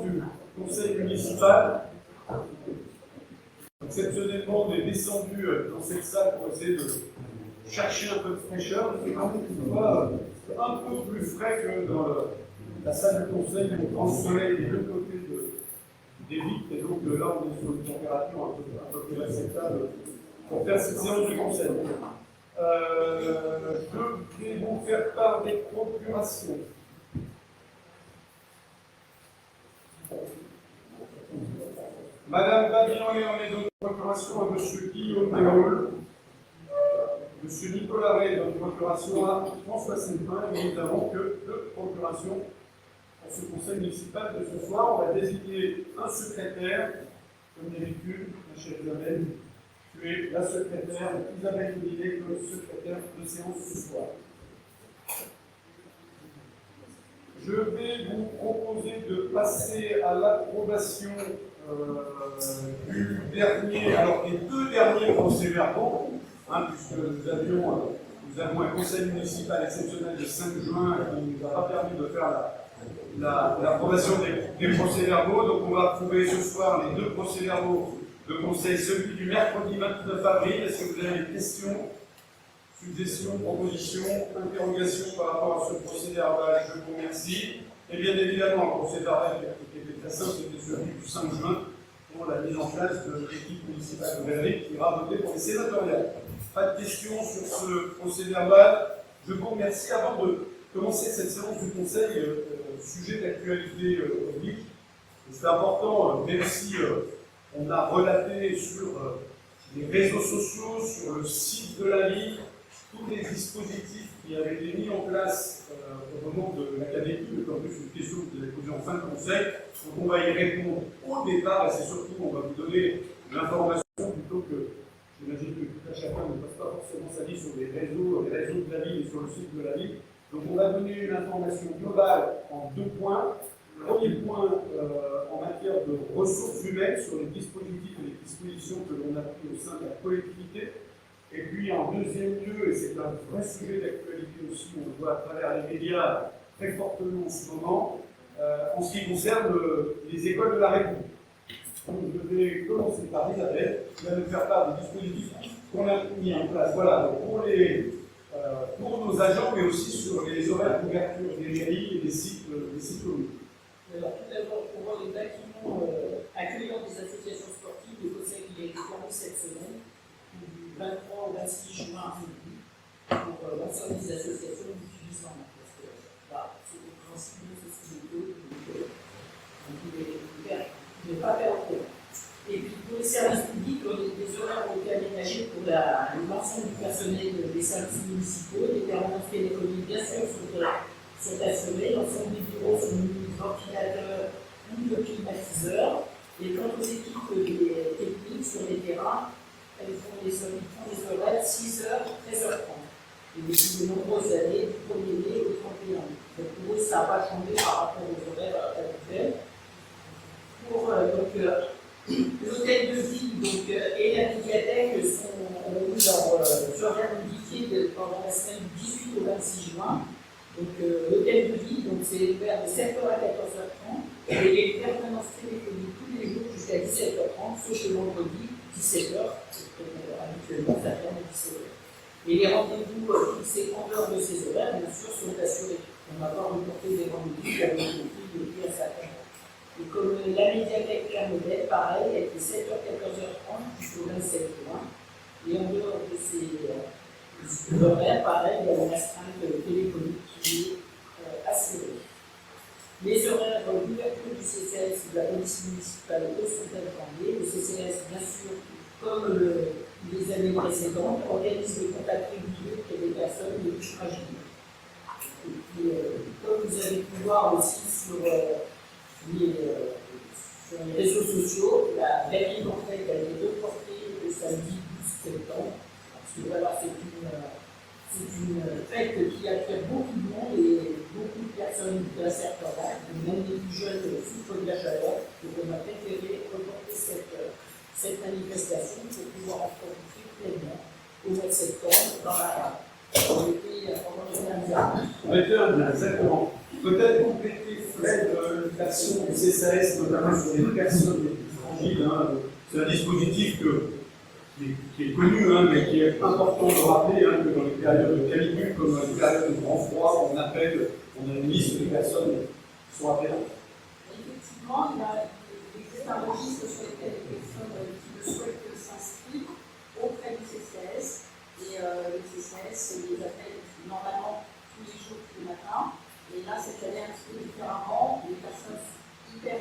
du conseil municipal, exceptionnellement, on est descendu dans cette salle pour essayer de chercher un peu de fraîcheur. C'est quand même une fois un peu plus frais que dans la salle du conseil où on prend le soleil des deux côtés des vitres. Et donc là, on est sur une température un peu plus acceptable pour faire cette séance du conseil. Je vais vous faire part des procurations. Madame Babillon est donné procuration à Monsieur Guillaume Desrolles. Monsieur Nicolas Ray donne procuration à François Sempin. Et nous n'avons que 2 procurations pour ce conseil municipal de ce soir. On va désigner un secrétaire, comme d'habitude, ma chère Isabelle. Tu es la secrétaire Isabelle Moulinet, comme secrétaire de séance ce soir. Je vais vous proposer de passer à l'approbation du dernier, alors les 2 derniers procès-verbaux, puisque nous avons un conseil municipal exceptionnel le 5 juin qui ne nous a pas permis de faire l'approbation des procès-verbaux. Donc on va approuver ce soir les 2 procès-verbaux de conseil, celui du mercredi 29 avril. Est-ce que vous avez des questions, suggestions, propositions, interrogations par rapport à ce procès-verbal? Je vous remercie. Et bien évidemment, le procès-verbal qui était très simple, c'était celui du 5 juin pour la mise en place de l'équipe municipale de Verrières qui ira voter pour les sénatoriales. Pas de questions sur ce procès-verbal. Je vous remercie. Avant de commencer cette séance du Conseil, sujet d'actualité publique. C'est important, même si on a relaté sur les réseaux sociaux, sur le site de la ville, tous les dispositifs qui avaient été mis en place au moment de l'académie, mais comme plus une question que vous avez posée en fin de conseil. Donc on va y répondre au départ, et c'est surtout on va vous donner l'information plutôt que, j'imagine que tout à chacun ne passe pas forcément sa vie sur les réseaux de la ville et sur le site de la ville. Donc on va donner une information globale en 2 points. Le premier point en matière de ressources humaines sur les dispositifs et les dispositions que l'on a pris au sein de la collectivité. Et puis en deuxième lieu, et c'est un vrai sujet d'actualité aussi, on le voit à travers les médias très fortement en ce moment, en ce qui concerne les écoles de la République. Donc je vais commencer par Isabelle, qui va nous faire part des dispositifs qu'on a mis en place. Voilà, donc pour nos agents, mais aussi sur les horaires d'ouverture des mairies et des sites communs. Alors, tout d'abord, pour voir les bâtiments accueillant des associations sportives, le conseil qui a été formé cette semaine, du 23 au 26 juin à midi, pour l'ensemble des associations d'utilisation. Parce que c'est le principe de société, donc il ne pas faire autrement. Et puis pour les services publics, les horaires ont été aménagés pour l'ensemble du personnel des services municipaux. Les permanences téléphoniques, bien sûr, sont assurées. L'ensemble des bureaux sont munis de ventilateurs ou de climatiseurs. Et quant aux équipes techniques sur les terrains, elles font des horaires 6h, 13h30. Et depuis de nombreuses années, du 1er mai au 31 mai. Donc pour eux, ça n'a pas changé par rapport aux horaires habituels. Pour l'hôtel de ville et la médiathèque ont eu leurs horaires modifiés pendant la semaine du 18 au 26 juin. Donc l'hôtel de ville, c'est ouvert de 7h à 14h30 et les permanences téléphoniques tous les jours jusqu'à 17h30, sauf le vendredi, 17h. Habituellement, ça ferme à 17h. Et les rendez-vous fixés en dehors de ces horaires, bien sûr, sont assurés. On va pas reporter des rendez-vous qui avaient été pris depuis un certain temps. Et comme la médiathèque Clermont-Modèle, pareil, elle fait 7h, 14h30 jusqu'au 27 juin. Et en dehors de ces horaires, pareil, il y a une astreinte téléphonique qui est assurée. Les horaires d'ouverture du CCAS et de la police municipale sont informés. Le CCAS, bien sûr, comme les années précédentes, organise le contact régulier auprès des personnes les plus fragiles. Et puis, comme vous avez pu voir aussi sur les réseaux sociaux, la mairie en fait a été reportée le samedi 12 septembre, parce que voilà, c'est une fête qui attire beaucoup de monde et beaucoup de personnes d'un certain âge, même les plus jeunes souffrent de la chaleur, donc on a préféré reporter cette manifestation pour pouvoir en profiter pleinement au mois de septembre dans la on était pendant les dernières années. Exactement. Peut-être compléter Fred, l'action du CCAS, notamment sur les personnes les plus fragiles, hein, c'est un dispositif qui est connu, hein, mais qui est important de rappeler hein, que dans les périodes de canicule, comme dans les périodes de grand froid, on a une liste de personnes qui sont appelées. Effectivement, il existe un registre sur lequel les personnes qui le souhaitent s'inscrivent auprès du CCAS. Et le CCAS les appelle normalement tous les jours, tous les matins. Et là, cette année, un petit peu différemment, les personnes hyper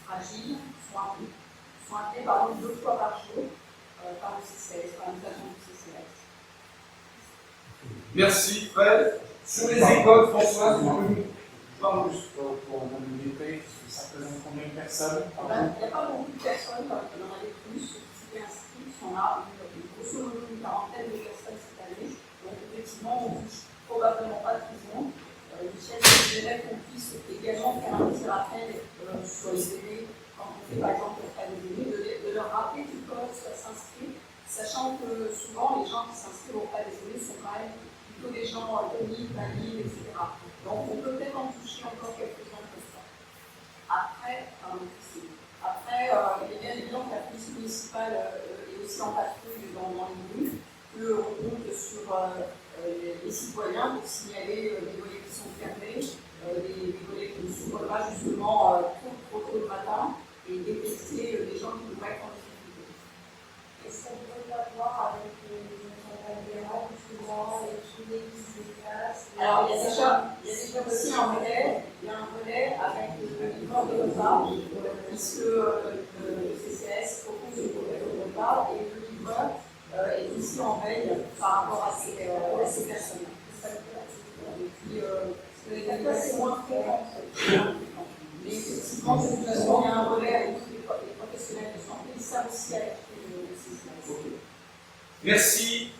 fragiles sont appelées par exemple 2 fois par jour par le CCAS, par l'invitation du CCAS. Merci Fred. Sur les écoles, François, je parle juste pour un détail, ça représente combien de personnes? Il n'y a pas beaucoup de personnes, il y en avait plus qui s'étaient inscrits, on a grosso modo une quarantaine de personnes cette année. Donc effectivement, on ne touche probablement pas tout le monde. Michel suggérait qu'on puisse également faire un petit rappel sur les aînés, quand on fait par exemple auprès des aînés, de leur rappeler qu'ils peuvent s'inscrire, sachant que souvent les gens qui s'inscrivent auprès des aînés sont quand même plutôt des gens connus, valides, etc. Donc on peut peut-être en toucher encore quelques-uns comme ça. Après, il est bien évident que la police municipale est aussi en patrouille dans les rues, qu'on compte sur les citoyens pour signaler des volets qui sont fermés, des volets qui ne s'ouvrent pas justement trop tôt le matin et détecter les gens qui pourraient être en difficulté. Est-ce qu'on peut l'avoir avec une campagne générale, justement, avec tous les listes des classes? Alors, il y a déjà aussi un volet, avec le livreur de repas, puisque le CCS propose le volet de repas et le livreur est aussi en veille par rapport à ces personnes-là. Et puis, c'est moins fréquent. Mais effectivement, de toute façon, il y a un volet avec tous les professionnels de santé, ils savent aussi alerter le CCS. Merci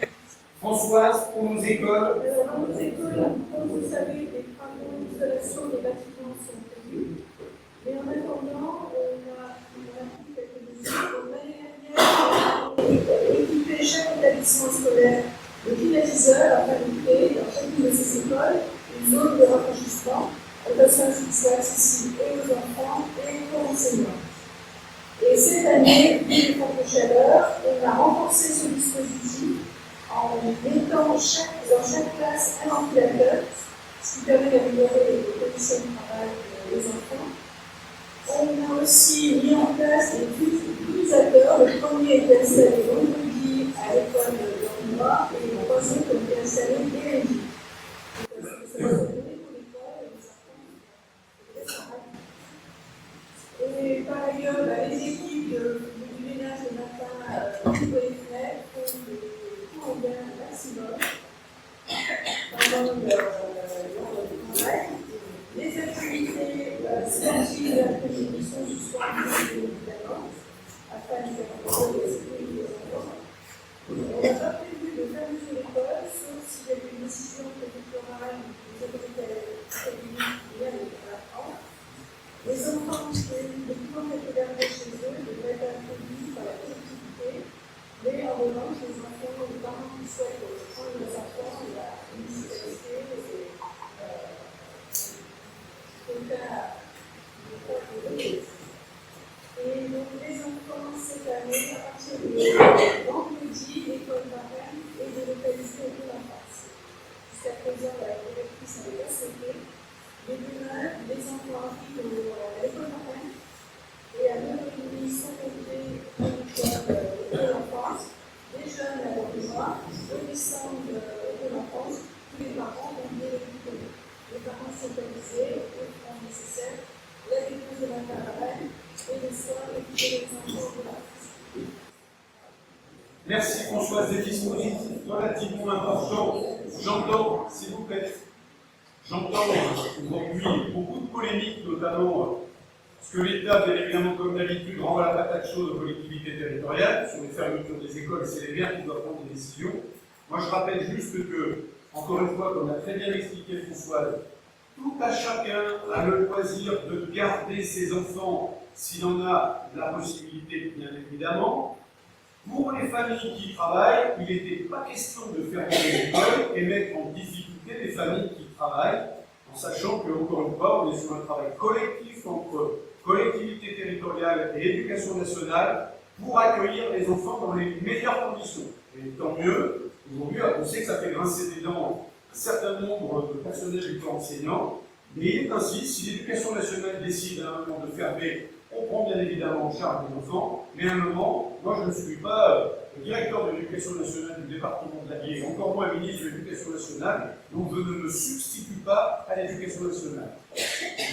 Françoise pour nos écoles. Dans nos écoles, comme vous le savez, les travaux d'isolation des bâtiments sont prévus. Mais en attendant, on a pris quelques mesures. L'année dernière, on a équipé chaque établissement scolaire de climatiseurs afin de créer dans chacune de ces écoles une zone de rafraîchissement de façon à ce qu'il soit accessible et aux enfants et aux enseignants. Et cette année, vu les fortes chaleurs, on a renforcé ce dispositif en mettant dans chaque classe un ventilateur, ce qui permet d'améliorer les conditions de travail des enfants. On a aussi mis en place des climatisateurs. Le premier a été installé vendredi à l'école de Lornois et le troisième a été installé dès lundi. Et par ailleurs, les équipes du ménage le matin ouvrent les fenêtres pour le courant d'air maximum pendant le travail. Les activités sportives l'après-midi sont suspendues évidemment afin de faire la sécurité des enfants. On n'a pas prévu de fermeture d'école, sauf s'il y a une décision préfectorale des autorités académiques qui viennent de la France. Les enfants qui ne pouvant être gardés chez eux devraient être introduits par la collectivité, mais en revanche, les enfants, les parents qui souhaitent prendre leurs enfants, la municipalité, et donc les enfants cette année, à partir de vendredi, l'école marraine est de localiser de l'enfance. Jusqu'à présent, la directrice n'avait pas souhaité. Mais demain, les enfants arrivent à l'école marraine et à 9h30 sont montés à l'école de l'enfance. Les jeunes à l'origine redescendent de l'enfance. Tous les parents vont venir récupérer. Les parents sont avisés, ils font nécessaire, la dépose de la marraine et le soir, récupérer les enfants de l'enfance. Merci Françoise, des dispositifs relativement importants. J'entends, s'il vous plaît. J'entends aujourd'hui beaucoup de polémiques, notamment parce que l'État, bien évidemment, comme d'habitude, renvoie la patate chaude aux collectivités territoriales sur les fermetures des écoles, c'est les maires qui doivent prendre des décisions. Moi, je rappelle juste que, encore une fois, comme l'a très bien expliqué Françoise, tout à chacun a le loisir de garder ses enfants s'il en a la possibilité, bien évidemment. Pour les familles qui travaillent, il n'était pas question de fermer les écoles et mettre en difficulté les familles qui travaillent en sachant que, encore une fois, on est sur un travail collectif entre collectivités territoriales et éducation nationale pour accueillir les enfants dans les meilleures conditions. Et tant mieux, aujourd'hui, on sait que ça fait grincer des dents un certain nombre de personnels du corps enseignant, mais il est ainsi, si l'éducation nationale décide à un moment de fermer, on prend bien évidemment en charge les enfants, mais à un moment, moi je ne suis pas le directeur de l'éducation nationale du département de l'Allier, encore moins ministre de l'éducation nationale, donc je ne me substitue pas à l'éducation nationale.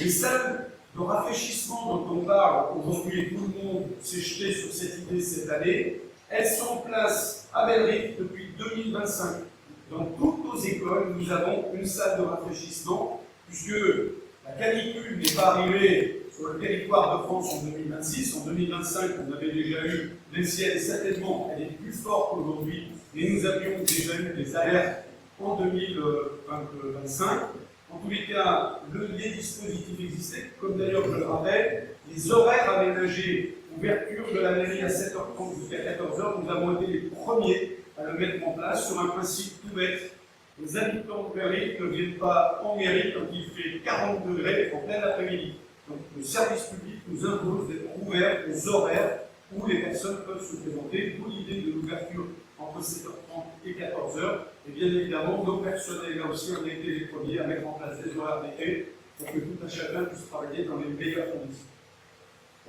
Les salles de rafraîchissement dont on parle aujourd'hui et tout le monde s'est jeté sur cette idée cette année, elles sont en place à Bellerive depuis 2025. Dans toutes nos écoles, nous avons une salle de rafraîchissement, puisque la canicule n'est pas arrivée sur le territoire de France en 2026. En 2025, on avait déjà eu, même si elle est certainement, elle est plus forte qu'aujourd'hui, et nous avions déjà eu des alertes en 2025. En tous les cas, les dispositifs existaient, comme d'ailleurs je le rappelle, les horaires aménagés, ouverture de la mairie à 7h30 jusqu'à 14h, nous avons été les premiers à le mettre en place sur un principe tout bête. Les habitants de Bellerive ne viennent pas en mairie quand il fait 40 degrés en plein après-midi. Donc le service public nous impose d'être ouverts aux horaires où les personnes peuvent se présenter, d'où l'idée de l'ouverture entre 7h30 et 14h. Et bien évidemment, nos personnels, là aussi, on a été les premiers à mettre en place des horaires d'été pour que tout un chacun puisse travailler dans les meilleures conditions.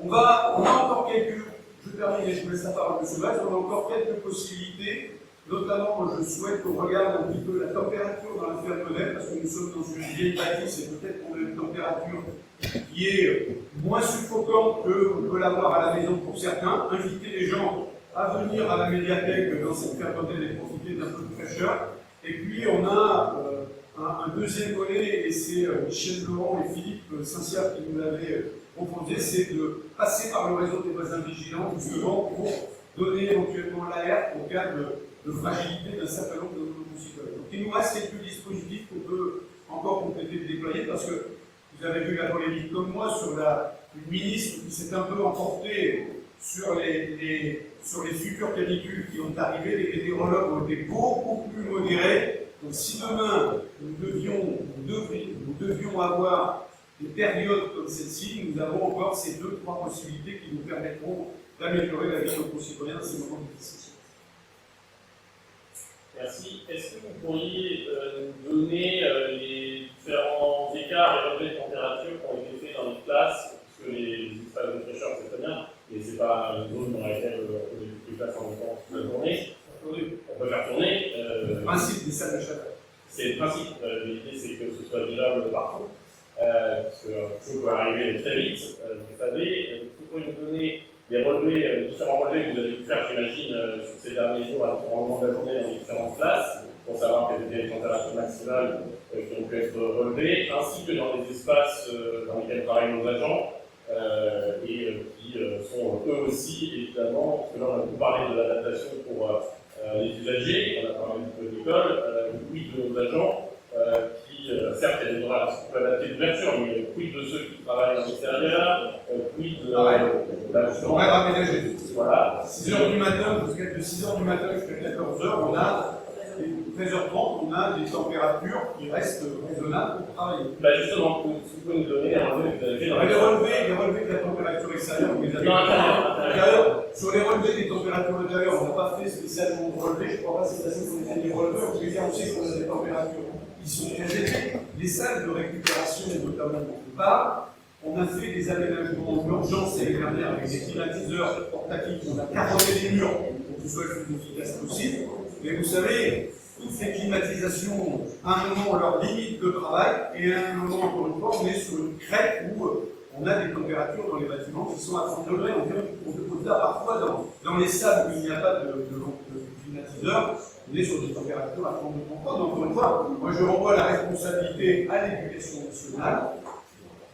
On a encore quelques, je termine et je vous laisse la parole de ce match, on a encore quelques possibilités. Notamment, je souhaite qu'on regarde un petit peu la température dans la ferme modèle, parce que nous sommes dans une vieille bâtisse et peut-être qu'on a une température qui est moins suffocante qu'on peut l'avoir à la maison pour certains. Inviter les gens à venir à la médiathèque dans cette ferme modèle et profiter d'un peu de fraîcheur. Et puis, on a un deuxième volet, et c'est Michel Laurent et Philippe Saint-Cyr qui nous l'avaient proposé, c'est de passer par le réseau des voisins vigilants, justement, pour donner éventuellement l'alerte au cas de fragilité d'un certain nombre de nos concitoyens. Donc il nous reste quelques dispositifs qu'on peut encore compléter et déployer, parce que vous avez vu la polémique comme moi sur une ministre qui s'est un peu emportée sur les futures canicules qui vont arriver. Les météorologues ont été beaucoup plus modérés. Donc si demain nous devions avoir des périodes comme celle-ci, nous avons encore ces 2-3 possibilités qui nous permettront d'améliorer la vie de nos concitoyens dans ces moments difficiles. Merci. Est-ce que vous pourriez nous donner les différents écarts et relevés de température qui ont été faits dans les classes, puisque les espaces de fraîcheur c'est très bien, mais ce n'est pas une zone dans laquelle on a les classes en même temps toute la journée. On peut faire tourner. Le principe des salles de chaleur. C'est le principe. L'idée c'est que ce soit vivable partout, parce que ça peut arriver très vite. Vous savez, vous pouvez nous donner des relevés, différents relevés que vous avez pu faire, j'imagine, sur ces derniers jours à différents moments de la journée dans les différentes classes, pour savoir quelles étaient les températures maximales qui ont pu être relevées, ainsi que dans les espaces dans lesquels travaillent nos agents, et qui sont eux aussi, évidemment, parce que là on a beaucoup parlé de l'adaptation pour les usagers, on a parlé un peu de l'école, oui de nos agents, qui, certes, il y a des horaires qui sont adaptés d'ouverture, mais quid de ceux qui travaillent à l'extérieur, quid de horaire aménagé. Voilà. 6h du matin, de 6h du matin jusqu'à 14h, on a, 13h30, on a des températures qui restent raisonnables pour travailler. Bah justement, vous pouvez nous donner un relais que vous avez fait dans les relevés de la température extérieure, vous les avez intérieure. Sur les relevés des températures intérieures, on n'a pas fait spécialement de relevés, je ne crois pas que c'est facile qu'on ait fait des relevés, on peut dire aussi qu'on a des températures qui sont très élevées. Les salles de récupération, notamment dont on parle, on a fait des aménagements d'urgence l'année dernière avec des climatiseurs portatifs, on a cartonné les murs pour que ce soit le plus efficace possible. Mais vous savez, toutes ces climatisations, à un moment, ont leur limite de travail, et à un moment, encore une fois, on est sur une crête où on a des températures dans les bâtiments qui sont à 30 degrés. On peut dire parfois dans les salles où il n'y a pas de climatiseur, on est sur des températures à 30 degrés. Donc, encore une fois, moi je renvoie la responsabilité à l'éducation nationale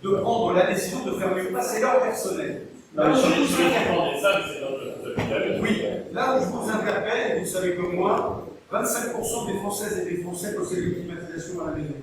de prendre la décision de fermer ou pas, c'est leur personnel. Là où je vous interpelle, c'est notre responsabilité. Oui, là où je vous interpelle, vous savez comme moi, 25% des Françaises et des Français possèdent une climatisation à la maison.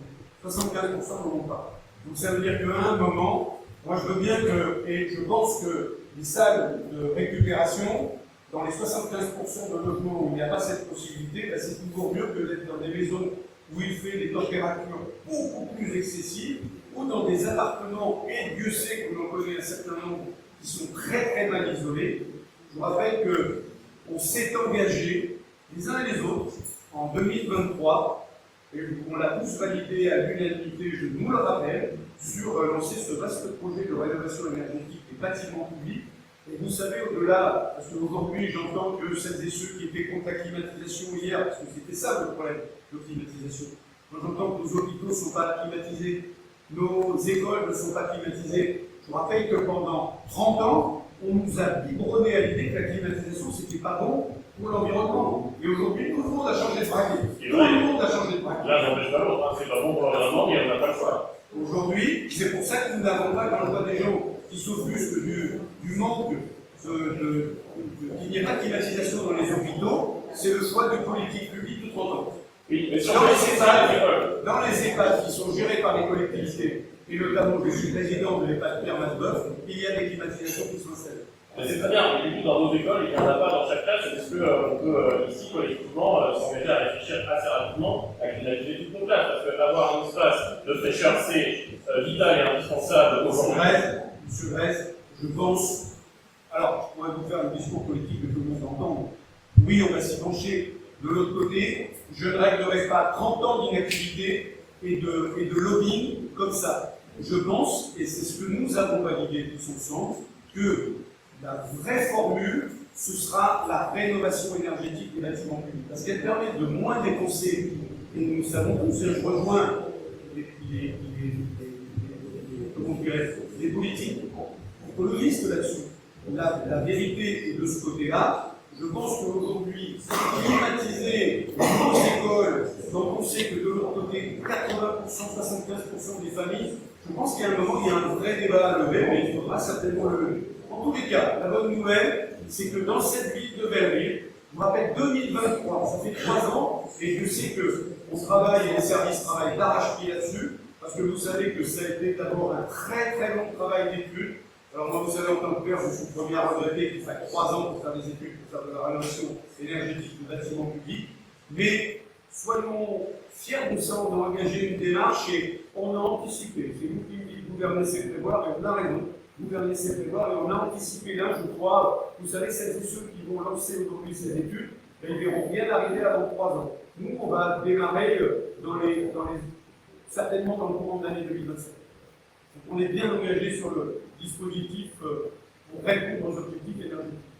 75% n'en ont pas. Donc ça veut dire qu'à un moment, moi je veux bien que, et je pense que les salles de récupération, dans les 75% de logements où il n'y a pas cette possibilité, ben c'est toujours mieux que d'être dans des maisons où il fait des températures beaucoup plus excessives, ou dans des appartements, et Dieu sait que l'on connaît un certain nombre qui sont très très mal isolés. Je vous rappelle qu'on s'est engagé, les uns et les autres, en 2023, et on l'a tous validé à l'unanimité, je nous le rappelle, sur lancer ce vaste projet de rénovation énergétique des bâtiments publics. Et vous savez, au-delà, parce qu'aujourd'hui j'entends que celles et ceux qui étaient contre la climatisation hier, parce que c'était ça le problème de climatisation, quand j'entends que nos hôpitaux ne sont pas climatisés, nos écoles ne sont pas climatisées, je vous rappelle que pendant 30 ans, on nous a biberonné à l'idée que la climatisation c'était pas bon pour l'environnement. Et aujourd'hui, tout le monde a changé de braquet. Tout le monde a changé de braquet. Là, n'empêche pas l'autre, c'est pas bon pour l'environnement, mais on n'a pas le choix. Aujourd'hui, c'est pour ça que nous n'avons pas, quand on voit des gens qui s'offusquent du manque qu'il n'y ait pas de climatisation dans les hôpitaux, c'est le choix de politique publique de 30 ans. Oui, mais Dans les EHPAD qui sont gérés par les collectivités, et notamment je suis président de l'EHPAD Pierre Masboeuf, il y a des climatisations qui sont installées. c'est très bien, mais du coup, dans nos écoles, il n'y en a pas dans chaque classe. Est-ce qu'on peut, ici, collectivement, s'engager à réfléchir assez rapidement à climatiser toutes nos classes? Parce qu'avoir un espace de fraîcheur, c'est vital et indispensable aujourd'hui. Monsieur Grèce, je pense. Alors, je pourrais vous faire un discours politique que tout le monde entend. Oui, on va s'y pencher. De l'autre côté, je ne réglerai pas 30 ans d'inactivité et de lobbying comme ça. Je pense, et c'est ce que nous avons validé tous ensemble, que la vraie formule, ce sera la rénovation énergétique des bâtiments publics. Parce qu'elle permet de moins dépenser, et nous savons tous, et je rejoins les politiques écologistes là-dessus. La vérité est de ce côté-là. Je pense qu'aujourd'hui, climatiser nos écoles, dont on sait que de l'autre côté, 80%, 75% des familles, je pense qu'il y a un moment, il y a un vrai débat à lever, mais il faudra certainement le lever. En tous les cas, la bonne nouvelle, c'est que dans cette ville de Belleville, je me rappelle 2023, ça fait 3 ans, et je sais qu'on travaille, et les services travaillent d'arrache-pied là-dessus, parce que vous savez que ça a été d'abord un très très long travail d'études. Alors moi, vous savez, en tant que père, je suis le premier à regretter qu'il faille 3 ans pour faire des études, pour faire de la rénovation énergétique de bâtiments publics. Mais soyons fiers de ça, on a engagé une démarche et on a anticipé. C'est vous qui me dites gouverner, c'est prévoir, et on a raison. Gouverner, c'est prévoir, et on a anticipé là, je crois. Vous savez, celles et ceux qui vont lancer aujourd'hui ces études, ils verront bien arriver avant 3 ans. Nous, on va démarrer certainement dans le courant de l'année 2027. Donc on est bien engagé sur le dispositif pour répondre aux objectifs énergétiques.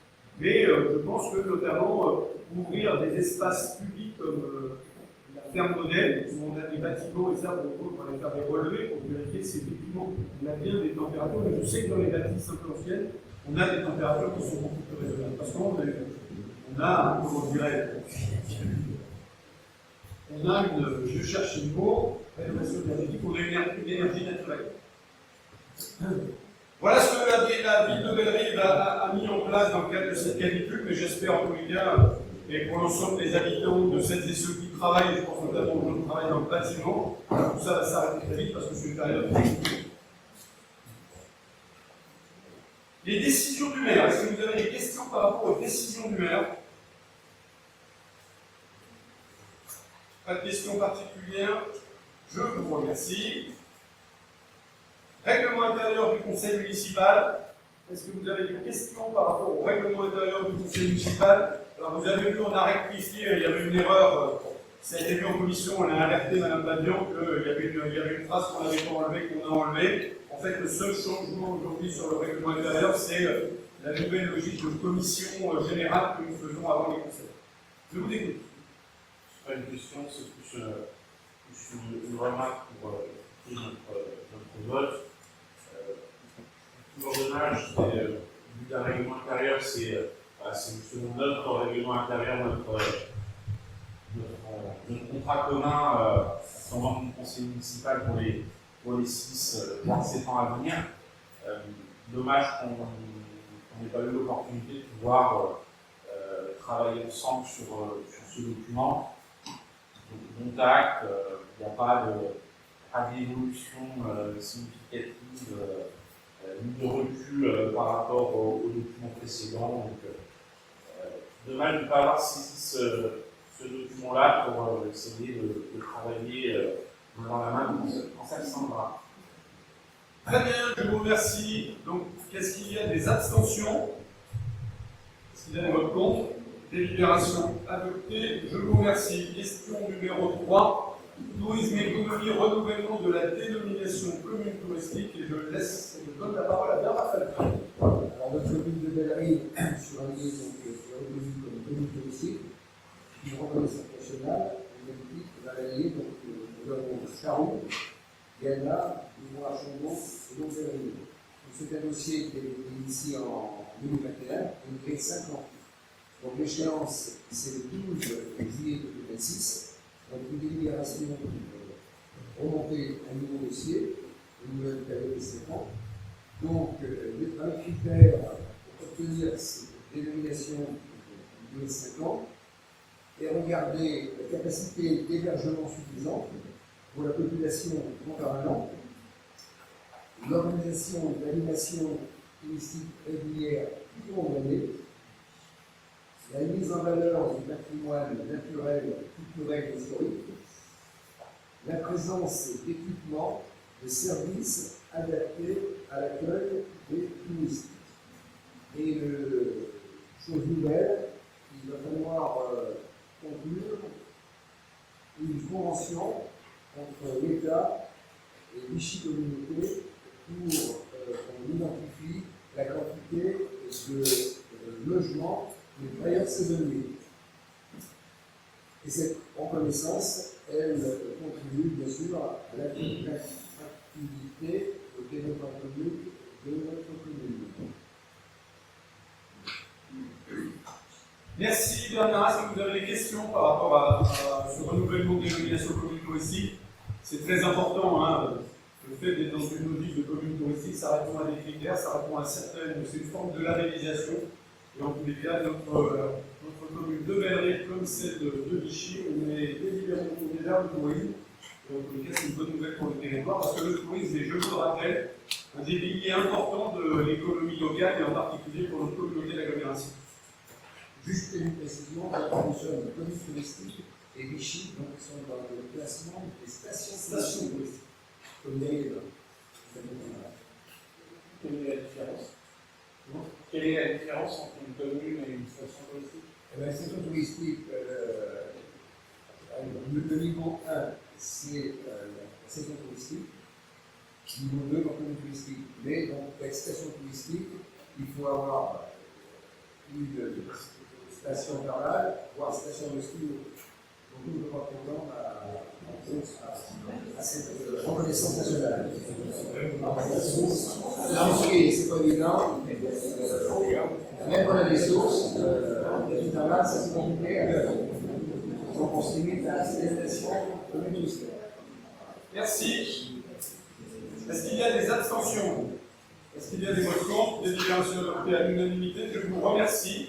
Mais je pense que notamment ouvrir des espaces publics comme la ferme modèle, où on a des bâtiments et ça, pour aller faire des relevés pour vérifier si effectivement on a bien des températures. Mais je sais que dans les bâtisses un peu anciennes, on a des températures qui sont beaucoup plus raisonnables. Parce qu'on a, comment dirais on a une, je cherche une mot, rénovation énergétique, on a une énergie naturelle. Voilà ce que la ville de Belleville a mis en place dans le cadre de cette canicule, mais j'espère en tous les cas, et pour l'ensemble des habitants, de celles et ceux qui travaillent, je pense notamment aux gens qui travaillent dans le bâtiment, tout ça va s'arrêter très vite parce que c'est une période. Les décisions du maire, est-ce que vous avez des questions par rapport aux décisions du maire? Pas de questions particulières, je vous remercie. Règlement intérieur du conseil municipal. Est-ce que vous avez des questions par rapport au règlement intérieur du conseil municipal? Alors vous avez vu, on a rectifié, il y avait une erreur, ça a été vu en commission, on a alerté Mme Badian qu'il y avait une phrase qu'on n'avait pas enlevée, qu'on a enlevée. En fait, le seul changement aujourd'hui sur le règlement intérieur, c'est la nouvelle logique de commission générale que nous faisons avant les conseils. Je vous écoute. C'est pas une question, c'est plus une remarque pour notre vote. Toujours dommage, vu d'un règlement intérieur, c'est selon notre règlement intérieur, notre contrat commun en tant que conseil municipal pour les 6-7 ans à venir. Dommage qu'on n'ait pas eu l'opportunité de pouvoir travailler ensemble sur ce document. Donc, bon tact, il n'y a pas d'évolution significative, ni de recul par rapport au document précédent. Donc, dommage de ne pas avoir saisi ce ce document-là pour essayer de travailler main dans la main quand ça descendra. Très bien, je vous remercie. Donc, qu'est-ce qu'il y a des abstentions? Est-ce qu'il y a des votes contre? Délibération adoptée. Je vous remercie. Question numéro 3. Tourisme et économie, renouvellement de la dénomination commune touristique. Et je donne la parole à Bernard Raphaël. Alors, notre commune de Bellerie, sur un lieu est reconnue comme commune touristique, une reconnaissance nationale, une politique va l'allier, donc nous avons Charroux, Gana, Limois, Chambon et donc Bellerie. C'est un dossier qui a été initié en 2021 et il fait 5 ans. Donc l'échéance, c'est le 12 juillet 2026. Donc une délibération remonter un nouveau dossier, une nouvelle période de 5 ans. Donc, un critère pour obtenir cette dénomination de 5 ans est regarder la capacité d'hébergement suffisante pour la population permanente, l'organisation de l'animation touristique régulière tout au long de l'année, la mise en valeur du patrimoine naturel, culturel et historique, la présence d'équipements, de services adaptés à l'accueil des touristes. Et chose nouvelle, il va falloir conclure une convention entre l'État et Vichy Communauté pour qu'on identifie la quantité de logements des travailleurs saisonniers. Et cette reconnaissance, elle contribue bien sûr à l'attractivité au développement économique de notre commune. Merci Bernard. Est-ce que vous avez des questions par rapport à ce renouvellement de dénomination commune touristique? C'est très important, hein, le fait d'être dans une logique de commune touristique, ça répond à des critères, ça répond à certaines, c'est une forme de labellisation. Et en tous les cas, notre commune de Bellerie, comme celle de Vichy, on est délibérément tourné vers le tourisme. Et en tous les cas, c'est une bonne nouvelle pour le territoire, parce que le tourisme est, je vous le rappelle, un des piliers importants de l'économie locale, et en particulier pour notre communauté d'agglomération. Juste une précision, nous sommes une commune touristique et Vichy, donc sont dans le classement des stations touristiques. Comme d'ailleurs. Quelle est la différence? Quelle est la différence entre une commune et une station touristique? La station touristique, le niveau 1, c'est la station touristique. Niveau 2, la commune touristique. Mais donc, la station touristique, il faut avoir une station thermale, voire station de ski. Donc, nous devons répondre à cette reconnaissance nationale. La ski, c'est pas évident. Même quand on a des sources, les thermales, ça c'est compliqué. Donc, on se limite à la destination touristique. Merci. Est-ce qu'il y a des abstentions? Est-ce qu'il y a des votes contre? Délibération adoptée à l'unanimité. Je vous remercie.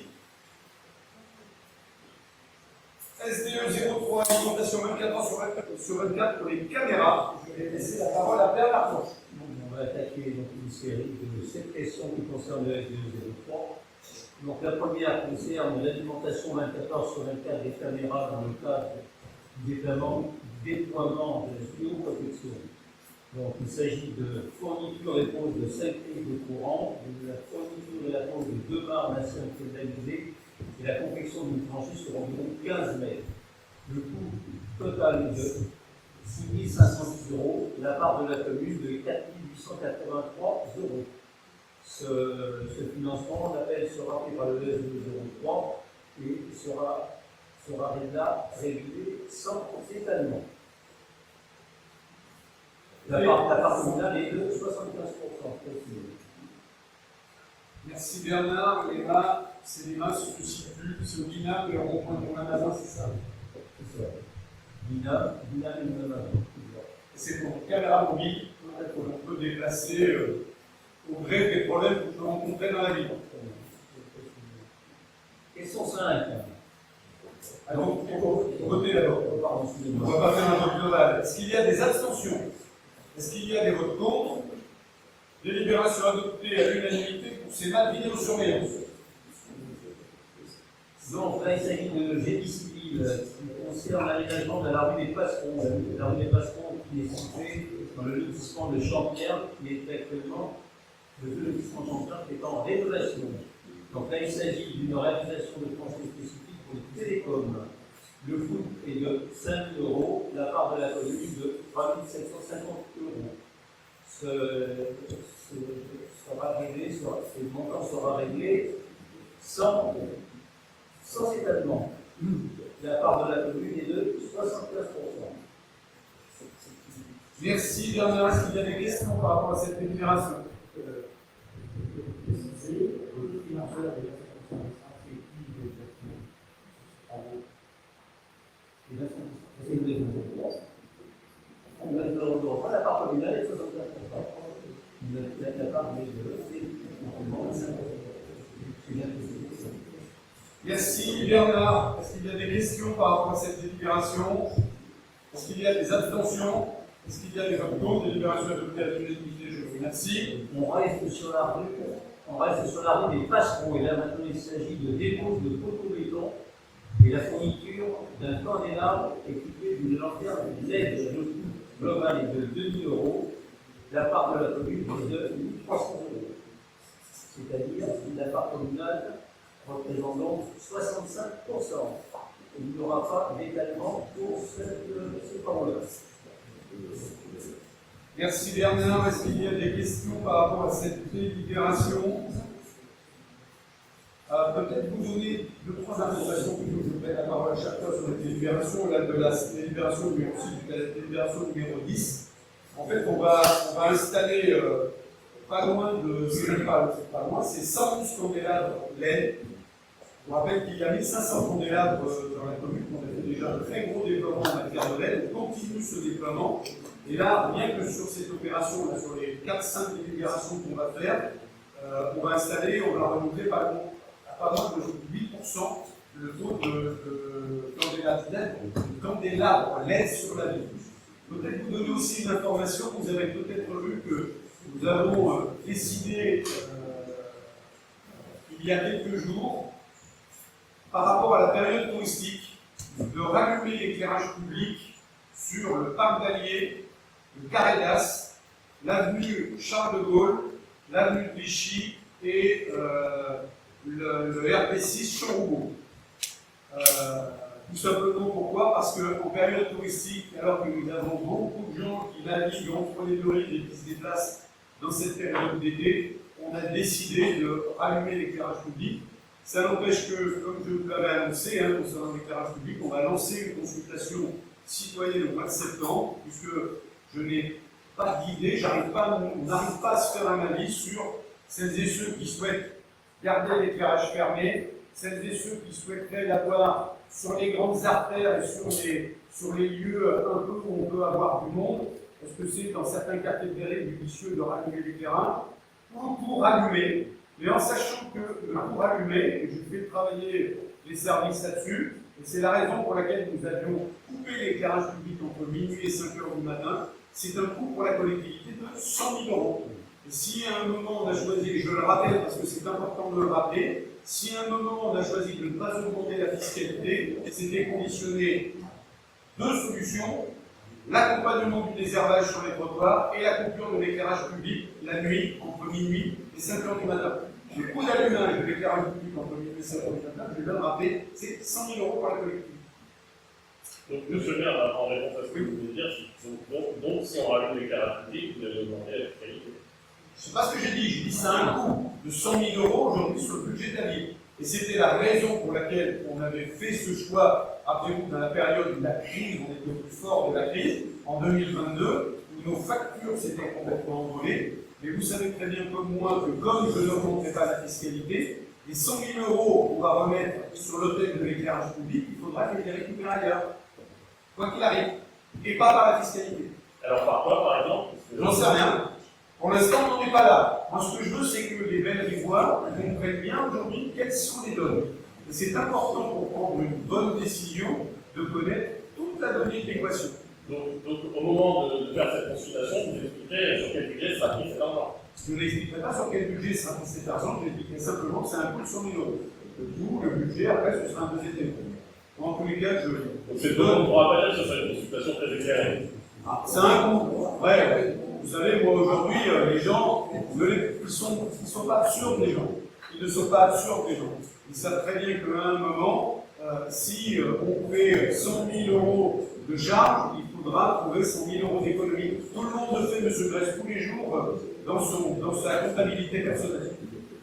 SDE 03, alimentation 24 heures sur 24 pour les caméras. Je vais laisser la parole à Bernard Planche. On va attaquer donc une série de 7 questions qui concernent le SDE 03. Donc la première concerne l'alimentation 24 heures sur 24 des caméras dans le cadre du déploiement de la vidéoprotection. Donc il s'agit de fourniture et pose de 5 prises de courant, de la fourniture et la pose de 2 barres nationalisées et la confection d'une franchise sur environ 15 mètres. Le coût total est de 6 510 €, la part de la commune de 4 883 €. Ce financement, l'appel sera fait par le SDE 03 et sera réglé sans étalement. La part communale est de 75%. Merci Bernard. Et là, c'est les mains se situent, c'est au Guinard et au rond-point de Moulin-Mazin, c'est ça? C'est ça. Guinard et Moulin-Mazin. C'est pour une caméra mobile que l'on peut déplacer au gré des problèmes que vous rencontrez dans la vie. Question 5. Alors, il faut voter d'abord. Pardon, On excusez-moi. ne va pas faire un vote global. Est-ce qu'il y a des abstentions? Est-ce qu'il y a des votes contre? Délibération adoptée à l'unanimité pour ces mal vidéosurveillance. Donc là, il s'agit de génie civil qui concerne l'aménagement de la rue des Passerons. La rue des Passerons qui est située dans le lotissement de Champierre, qui est actuellement le lotissement de Champierre qui est en rénovation. Donc là, il s'agit d'une réalisation de projets spécifiques pour les télécoms. Le coût est de 5 000 €, la part de la commune de 3 750 €. Ce montant sera réglé sans étalement. La part de la commune est de 75%. Merci Bernard. Est-ce qu'il y a des questions par rapport à cette délibération? La part communale est 75%. La part Merci Bernard. Est-ce qu'il y a des questions par rapport à cette délibération? Est-ce qu'il y a des abstentions? Est-ce qu'il y a des votes contre? Délibération adoptée à l'unanimité, je vous remercie. On reste sur la rue des Passerons, et là maintenant il s'agit de dépose de photo-béton et la fourniture d'un candélabre équipé d'une lanterne LED. Le coût global est de 2 000 €. La part de la commune est de 1 300 €. C'est-à-dire la part communale représente donc 65%. Il n'y aura pas d'étalement pour ces travaux-là. Merci Bernard. Est-ce qu'il y a des questions par rapport à cette délibération? Peut-être vous donner 2-3 informations, plutôt que je donne la parole à chaque fois sur les délibérations, là de la délibération numéro 6 de la délibération numéro 10. En fait, on va installer pas loin de, c'est 111 candélabres LED. Je vous rappelle qu'il y a 1500 candélabres dans la commune, on a fait déjà un très gros déploiement en matière de LED, on continue ce déploiement. Et là, rien que sur cette opération, là, sur les 4-5 délibérations qu'on va faire, on va installer, on va renouveler à pas moins de 8% le taux de candélabres LED sur la ville. Peut-être vous donner aussi une information, vous avez peut-être vu que nous avons décidé il y a quelques jours, par rapport à la période touristique, de rallumer l'éclairage public sur le parc d'Allier, le Carré d'As, l'avenue Charles de Gaulle, l'avenue de Vichy et le RP6 Chauroubeau. Tout simplement pourquoi? Parce qu'en période touristique, alors que nous avons beaucoup de gens qui naviguent entre les deux rives et qui se déplacent dans cette période d'été, on a décidé de rallumer l'éclairage public. Ça n'empêche que, comme je vous l'avais annoncé, concernant l'éclairage public, on va lancer une consultation citoyenne au mois de septembre, puisque je n'ai pas d'idée, on n'arrive pas à se faire un avis sur celles et ceux qui souhaitent garder l'éclairage fermé, celles et ceux qui souhaiteraient l'avoir sur les grandes artères et sur les lieux un peu où on peut avoir du monde. Est-ce que c'est dans certains quartiers de Béret judicieux de rallumer l'éclairage, ou pour rallumer, mais en sachant que le pour allumer, et je fais travailler les services là-dessus, et c'est la raison pour laquelle nous avions coupé l'éclairage public entre minuit et 5 h du matin, c'est un coût pour la collectivité de 100 000 €. Et si à un moment on a choisi, et je le rappelle parce que c'est important de le rappeler, si à un moment on a choisi de ne pas augmenter la fiscalité, c'était conditionné deux solutions: l'accompagnement du désherbage sur les trottoirs et la coupure de l'éclairage public la nuit entre minuit et 5 h du matin. Le coût d'allumage de l'éclairage public entre minuit et 5 h du matin, je vais bien le rappeler, c'est 100 000 € pour la collectivité. Donc, monsieur le maire, en réponse à ce que vous voulez dire, donc si on rallume l'éclairage public, vous allez augmenter la fiscalité. Je ne sais pas ce que j'ai dit c'est un coût de 100 000 € aujourd'hui sur le budget de la ville. Et c'était la raison pour laquelle on avait fait ce choix, rappelez-vous, dans la période de la crise, on était au plus fort de la crise, en 2022, où nos factures s'étaient complètement envolées. Mais vous savez très bien comme moi que comme je n'augmenterai pas la fiscalité, les 100 000 € qu'on va remettre sur l'hôtel de l'éclairage public, il faudra les récupérer ailleurs, quoi qu'il arrive, et pas par la fiscalité. Alors par quoi, par exemple? J'en sais rien. Pour l'instant, on n'en est pas là. Moi, ce que je veux, c'est que les belles rivoires comprennent bien aujourd'hui quelles sont les données. Et c'est important pour prendre une bonne décision de connaître toute la donnée de l'équation. Donc, au moment de faire cette consultation, vous expliquerez sur quel budget sera pris cet argent. Je ne l'expliquerai pas sur quel budget sera pris cet argent, je l'expliquerai simplement que c'est un coût de 100 000 €. D'où le budget, après, ce sera un deuxième. En tous les cas, Donc c'est bon, on pourra pas dire que ce soit une consultation très éclairée. c'est un coup. Ouais, vous savez, moi aujourd'hui, les gens, ils sont pas absurdes, les gens. Ils ne sont pas absurdes, les gens. Ils savent très bien qu'à un moment, si on fait 100 000 euros de charge, il faudra trouver 100 000 euros d'économie. Tout le monde le fait, M. Grèce, tous les jours, dans sa comptabilité personnelle.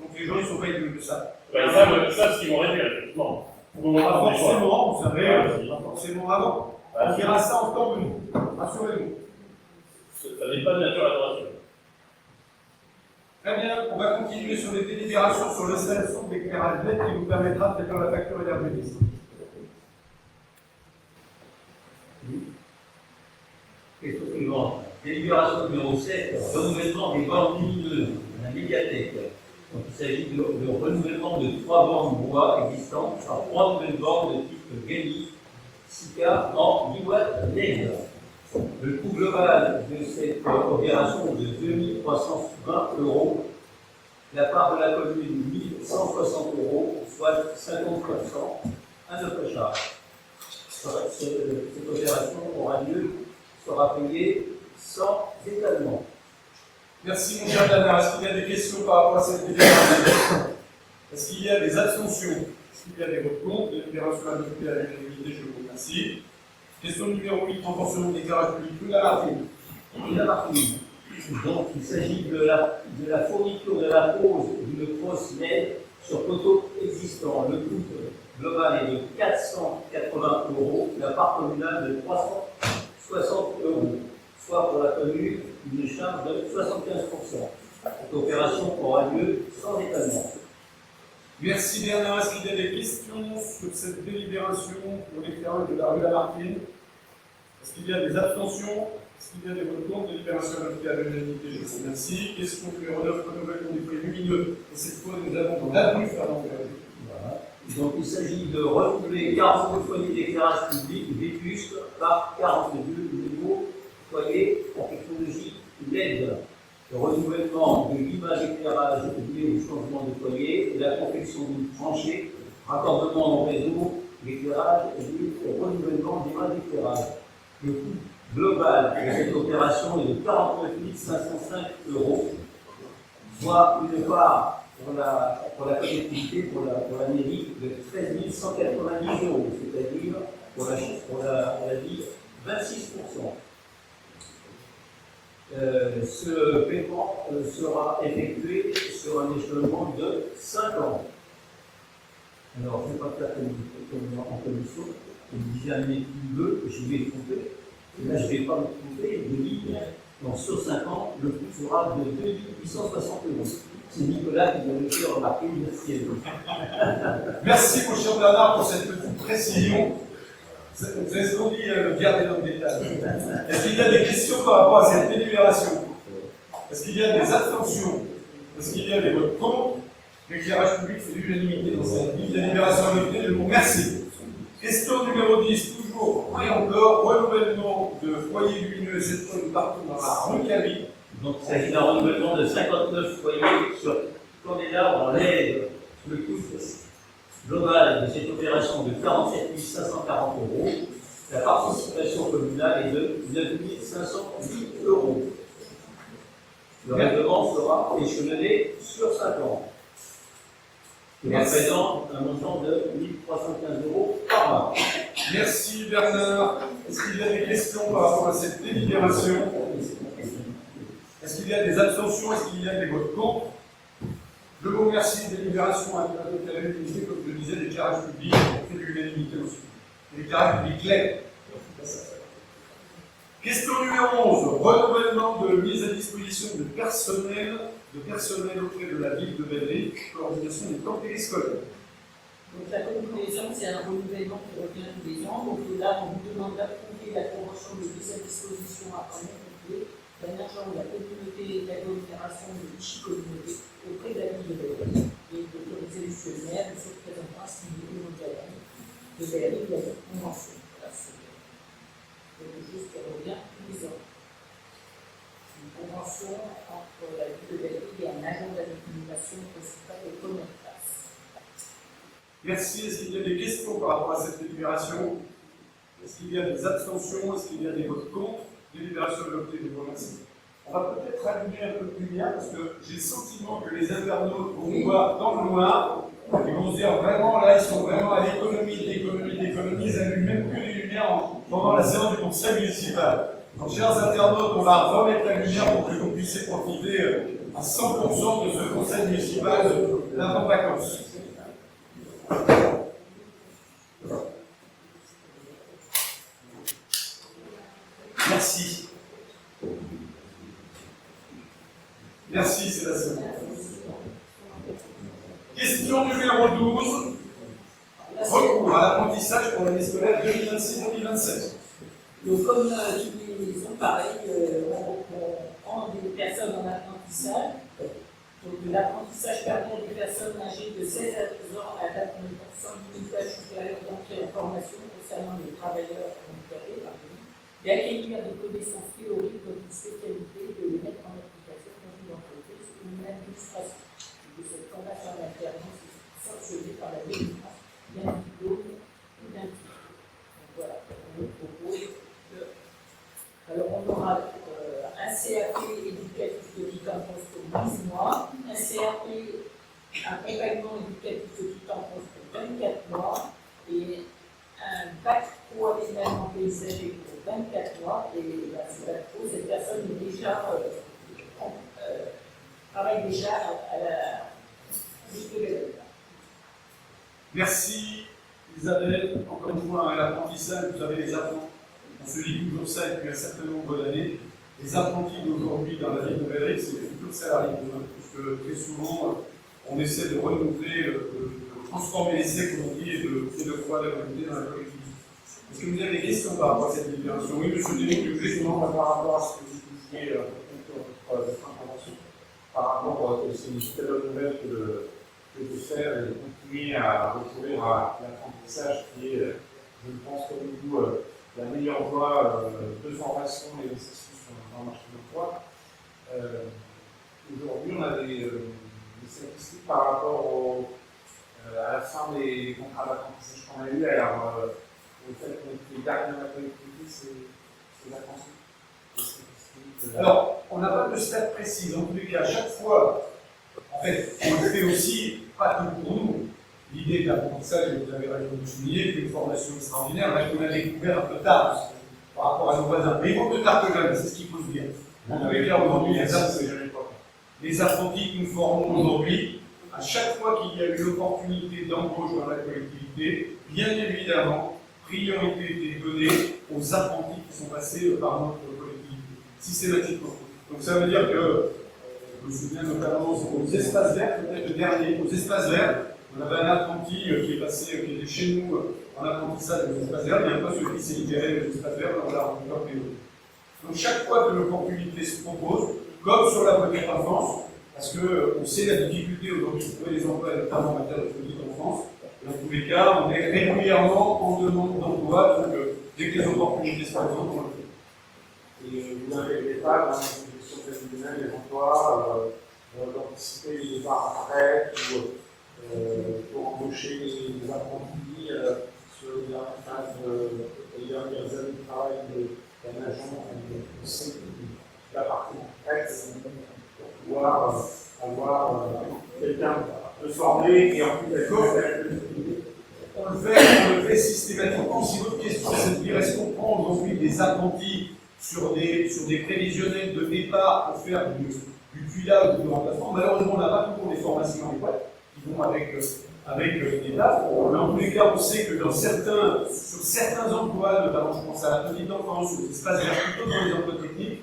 Donc les gens, ils sont pas idiots de ça. Ben, ils savent ce qu'ils vont réduire, effectivement. Pas forcément, vous savez, pas forcément avant. On verra ça en temps venu. Rassurez-vous. Ça n'est pas de nature à l'adoration. Très bien, on va continuer sur les délibérations sur l'installation de l'éclairage LED qui nous permettra de faire la facture énergétique. Question suivante. Délibération numéro 7, renouvellement des bornes lumineuses à la médiathèque. Donc, il s'agit de renouvellement de 3 bornes bois existantes par 3 nouvelles bornes de type Gani, Sika en 10 watts LED. Le coût global de cette opération est de 2 320 €. La part de la commune, 1 160 €, soit 50% à notre charge. Cette opération sera payée sans étalement. Merci, mon cher Dana. Est-ce qu'il y a des questions par rapport à cette délibération? Est-ce qu'il y a des abstentions? Est-ce qu'il y a des votes contre? Délibération adoptée à l'unanimité, je vous remercie. Question numéro 8, renforcement des éclairage public. Rue Lamartine. Donc, il s'agit de la fourniture de la pose d'une crosse LED sur poteau existant. Le coût global est de 480 €, la part communale de 360 €, soit pour la commune une charge de 75%. Cette opération aura lieu sans étalement. Merci Bernard. Est-ce qu'il y a des questions sur cette délibération pour l'éclairage de la rue Lamartine? Est-ce qu'il y a des abstentions? Est-ce qu'il y a des votes contre? Délibération adoptée à l'unanimité, je vous remercie. Question numéro 9, renouvellement des foyers lumineux. Et cette fois, nous avons dans l'avenue Fernand Berger. Voilà. Donc, il s'agit de renouveler 42 foyers d'éclairage public vétustes par 42 nouveaux foyers en technologie LED. Le renouvellement de l'image d'éclairage lié au changement de foyer et la confection d'une tranchée, raccordement au réseau d'éclairage et au renouvellement d'image d'éclairage. Le coût global de cette opération est de 49 505 €, soit une part pour la collectivité, pour la mairie, de 13 190 €, c'est-à-dire pour la ville, 26%. Ce paiement sera effectué sur un échelonnement de 5 ans. Alors, je ne vais pas faire comme en commission, je me disais un étude 2, je vais tromper. Et là, je ne vais pas me tromper, de ligne. Donc, sur 5 ans, le coût sera de 2 860 €. C'est Nicolas qui m'a fait remarquer, merci à vous. Merci, mon cher Bernard, pour cette petite précision. Vous avez ce qu'on dit, garder dans le détail. Est-ce qu'il y a des questions par rapport à cette délibération? Est-ce qu'il y a des abstentions? Est-ce qu'il y a des votes contre? L'éclairage public, c'est l'unanimité dans cette délibération adoptée, je vous remercie. Question numéro 10, toujours et encore, renouvellement de foyers lumineux, cette fois de partout dans la rue Cabi. Donc, il s'agit d'un renouvellement de 59 foyers sur candélabres en LED. Le coût global de cette opération de 47 540 €. La participation communale est de 9 510 €. Le règlement sera échelonné sur 5 ans. Il représente un montant de 1 315 € par mois. Merci Bernard. Est-ce qu'il y a des questions par rapport à cette délibération? Est-ce qu'il y a des abstentions? Est-ce qu'il y a des votes contre? Je vous remercie. Délibération adoptée à l'unanimité, comme je disais, l'éclairage public, on fait de l'unanimité aussi. L'éclairage public clair. Question numéro 11. Renouvellement de mise à disposition de personnel auprès de la ville de Bellerive, coordination des temps périscolaires. Donc la conclusion, c'est un renouvellement qui revient tous les ans. Donc là, on vous demande d'approuver la convention de mise à disposition à temps complet d'un agent de la communauté d'agglomération de Vichy Communauté auprès de la ville de Bellerive et d'autoriser le gestionnaire de se présenter signé au nom de la ville de Bellerive dans cette convention. Voilà, c'est quelque chose qui revient tous les ans. Une convention entre la ville de Bellerive et un agent d'administration principal et commercial. Merci. Est-ce qu'il y a des questions par rapport à cette délibération? Est-ce qu'il y a des abstentions? Est-ce qu'il y a des votes contre? Délibération adoptée, je vous remercie. On va peut-être allumer un peu de lumière parce que j'ai le sentiment que les internautes vont voir dans le noir. Ils vont se dire vraiment, là, ils sont vraiment à l'économie, ils allument même plus les lumières pendant la séance du conseil municipal. Donc, chers internautes, on va remettre la lumière pour que vous puissiez profiter à 100% de ce conseil municipal d'avant vacances. Merci. Merci, Sébastien. Question numéro 12. Recours à l'apprentissage pour l'année scolaire 2026-2027. Donc, comme tous les ans, pareil, on prend des personnes en apprentissage. Donc, l'apprentissage permet à des personnes âgées de 16 à 12 ans à atteindre sans limitation supérieure d'entrée en formation concernant les travailleurs handicapés, d'acquérir des connaissances théoriques comme une spécialité et de les mettre en application dans une entreprise ou une administration. De cette formation d'alternance est sanctionnée par la délivrance d'un diplôme ou d'un titre. Donc voilà, on vous propose de. Alors on aura un CAP éducatif petite enfance pour 12 mois, un CAP accompagnement éducatif petite enfance pour 24 mois et un bac pro aménagement paysager pour 24 mois. Et là, ce bac pro, cette personne est déjà travaille déjà à la Merci Isabelle. Encore une fois, l'apprentissage, vous avez les apprentis. On se dit toujours ça depuis un certain nombre d'années. Les apprentis d'aujourd'hui dans la ville de Nouvelle-Aire, c'est les futurs salariés de demain. Parce que très souvent, on essaie de renouveler, de transformer l'essai, comme on dit, et de croire la volonté dans la collectivité. Est-ce que vous avez des questions par rapport à cette libération? Oui, monsieur Denis, justement, par rapport à ce que vous disiez dans votre intervention, par rapport à c'est une très bonne nouvelle que de faire et de continuer à recourir à l'apprentissage qui est, je pense, comme vous, la meilleure voie de formation et d'insertion dans le marché de l'emploi. Aujourd'hui, on a des statistiques par rapport à la fin des contrats d'apprentissage qu'on a eu. Alors, le fait qu'on ait les derniers dans la collectivité, c'est l'apprentissage. Alors, on n'a pas de stats précises. En tous les cas, à chaque fois, en fait, on le fait aussi, pas que pour nous. L'idée de l'apprentissage, vous avez raison de souligner, c'est une formation extraordinaire, mais qu'on a découvert un peu tard par rapport à nos voisins. Mais ils vont plus tard que jamais, c'est ce qu'il faut se dire. On avait clair aujourd'hui, les apprentis que nous formons aujourd'hui, à chaque fois qu'il y a eu l'opportunité d'embauche dans la collectivité, bien évidemment, priorité était donnée aux apprentis qui sont passés par notre collectivité, systématiquement. Donc ça veut dire que, je me souviens notamment aux espaces verts, peut-être le dernier, aux espaces verts, on avait un apprenti qui est passé, qui était chez nous en apprentissage aux espaces verts, il y a un peu celui qui s'est libéré des espaces verts, on l'a rencontré en priorité. Donc chaque fois que l'opportunité se propose, comme sur la petite enfance, parce qu'on sait la difficulté aujourd'hui de trouver les emplois, notamment en matière de petite enfance, et dans tous les cas, on est régulièrement en demande d'emploi, donc dès que les opportunités se présentent, on le fait. Et vous n'avez pas dans la gestion prévisionnelle des emplois, d'anticiper les départs à retraite ou pour embaucher les apprentis sur les dernières phases, les dernières années de travail d'un agent, on sait que la partie retraite, pour pouvoir avoir quelqu'un de formé et en plus d'être on le fait systématiquement. Si votre question c'est de dire est-ce qu'on prend aujourd'hui des apprentis sur des prévisionnels de départ pour faire du tuilage ou du remplacement, malheureusement on n'a pas toujours des formations adéquates qui vont avec des dates. Mais en tous les cas, on sait que sur certains emplois, notamment je pense à la petite enfance, aux espaces verts, plutôt dans les emplois techniques,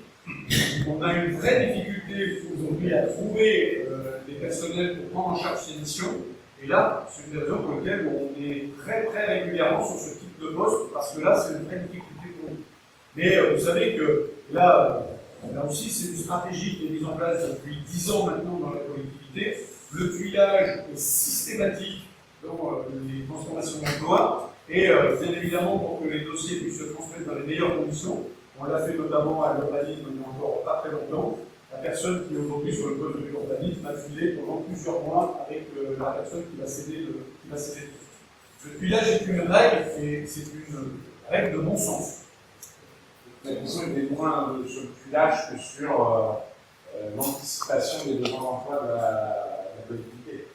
on a une vraie difficulté aujourd'hui à trouver des personnels pour prendre en charge ces missions. Et là, c'est une des raisons pour lesquelles on est très très régulièrement sur ce type de poste, parce que là, c'est une vraie difficulté pour nous. Mais vous savez que là aussi, c'est une stratégie qui est mise en place depuis 10 ans maintenant dans la collectivité. Le tuilage est systématique dans les transformations d'emploi, et bien évidemment, pour que les dossiers puissent se transmettre dans les meilleures conditions, on l'a fait notamment à l'urbanisme il n'y a encore pas très longtemps, la personne qui est aujourd'hui sur le poste de l'urbanisme a filé pendant plusieurs mois avec la personne qui va céder le poste. Le tuilage est une règle, et c'est une règle de bon sens. La question était moins sur le tuilage que sur l'anticipation des besoins d'emploi de la collectivité.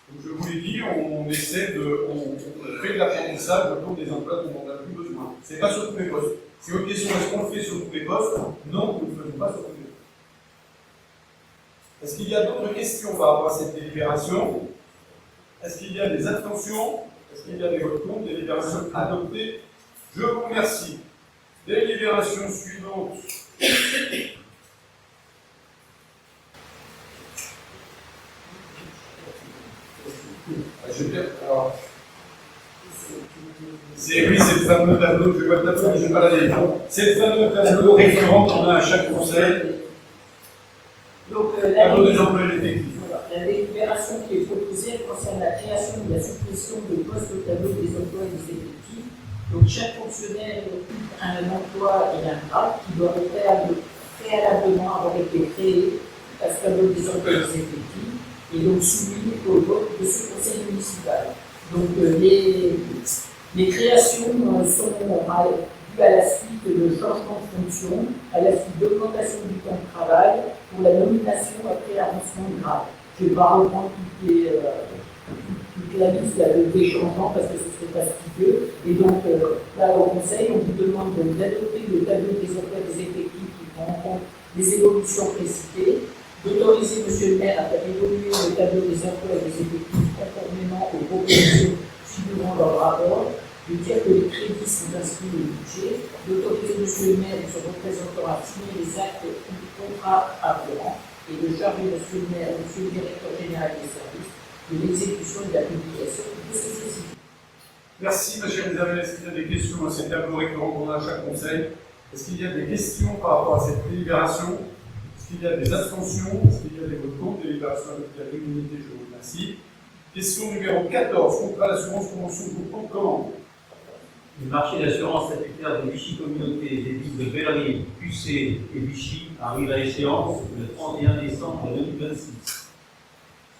Comme je vous l'ai dit, on essaie on fait de l'apprentissage autour des emplois dont on n'a plus besoin. C'est pas sur tous les postes. C'est une question, est-ce qu'on le fait sur tous les postes? Non, nous ne le faisons pas sur tous les postes. Est-ce qu'il y a d'autres questions par rapport à cette délibération? Est-ce qu'il y a des abstentions? Est-ce qu'il y a des votes contre? Délibération adoptée. Je vous remercie. Délibération suivante. Je vais dire, alors, c'est le fameux tableau, je vois le tableau, mais je ne vais pas la lire. C'est le fameux tableau référent qu'on a à chaque conseil. Donc, Tableau des emplois effectifs. la délibération qui est proposée elle concerne la création de la suppression de postes au tableau des emplois et des effectifs. Donc, chaque fonctionnaire occupe un emploi et un grade qui doit préalablement avoir été créé à ce tableau des emplois et des effectifs et donc soumis au vote de ce conseil municipal. Donc, les créations sont dues à la suite de changements de fonction, à la suite d'augmentation du temps de travail pour la nomination après avancement de grade. Je ne vais pas reprendre toute la liste des changements parce que ce serait fastidieux. Et donc, là, au Conseil, on vous demande d'adopter le tableau des emplois des effectifs qui prend en compte les évolutions précitées, d'autoriser M. le maire à faire évoluer le tableau des emplois et des effectifs conformément aux propositions figurant dans le rapport, de dire que les crédits sont inscrits au budget, d'autoriser M. le maire et son représentant à signer les actes du contrat afférents et de charger M. le maire et M. le directeur général des services de l'exécution et de la publication de ces saisines. Merci, ma chère Isabelle. Est-ce qu'il y a des questions à ces tableaux récurrents qu'on a à chaque conseil? Est-ce qu'il y a des questions par rapport à cette délibération? Est-ce qu'il y a des abstentions? Est-ce qu'il y a des votes contre? Délibération adoptée à l'unanimité, je vous remercie. Question numéro 14, contrat d'assurance convention groupement de commande. Le marché d'assurance statutaire des Vichy Communauté des villes de Bellerive, QC et Vichy arrive à échéance le 31 décembre 2026.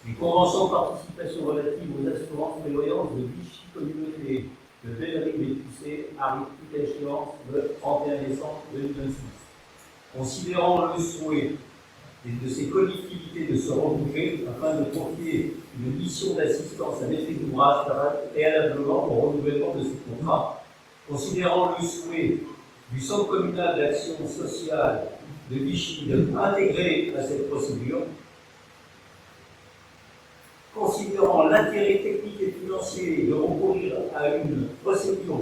Les conventions de participation relatives aux assurances prévoyantes de Vichy Communauté de Bellerive et QC arrivent à échéance le 31 décembre 2026. Considérant le souhait de ces collectivités de se regrouper afin de confier une mission d'assistance à maîtrise d'ouvrage préalablement au renouvellement de ce contrat, considérant le souhait du Centre communal d'action sociale de Vichy d'intégrer à cette procédure, considérant l'intérêt technique et financier de recourir à une procédure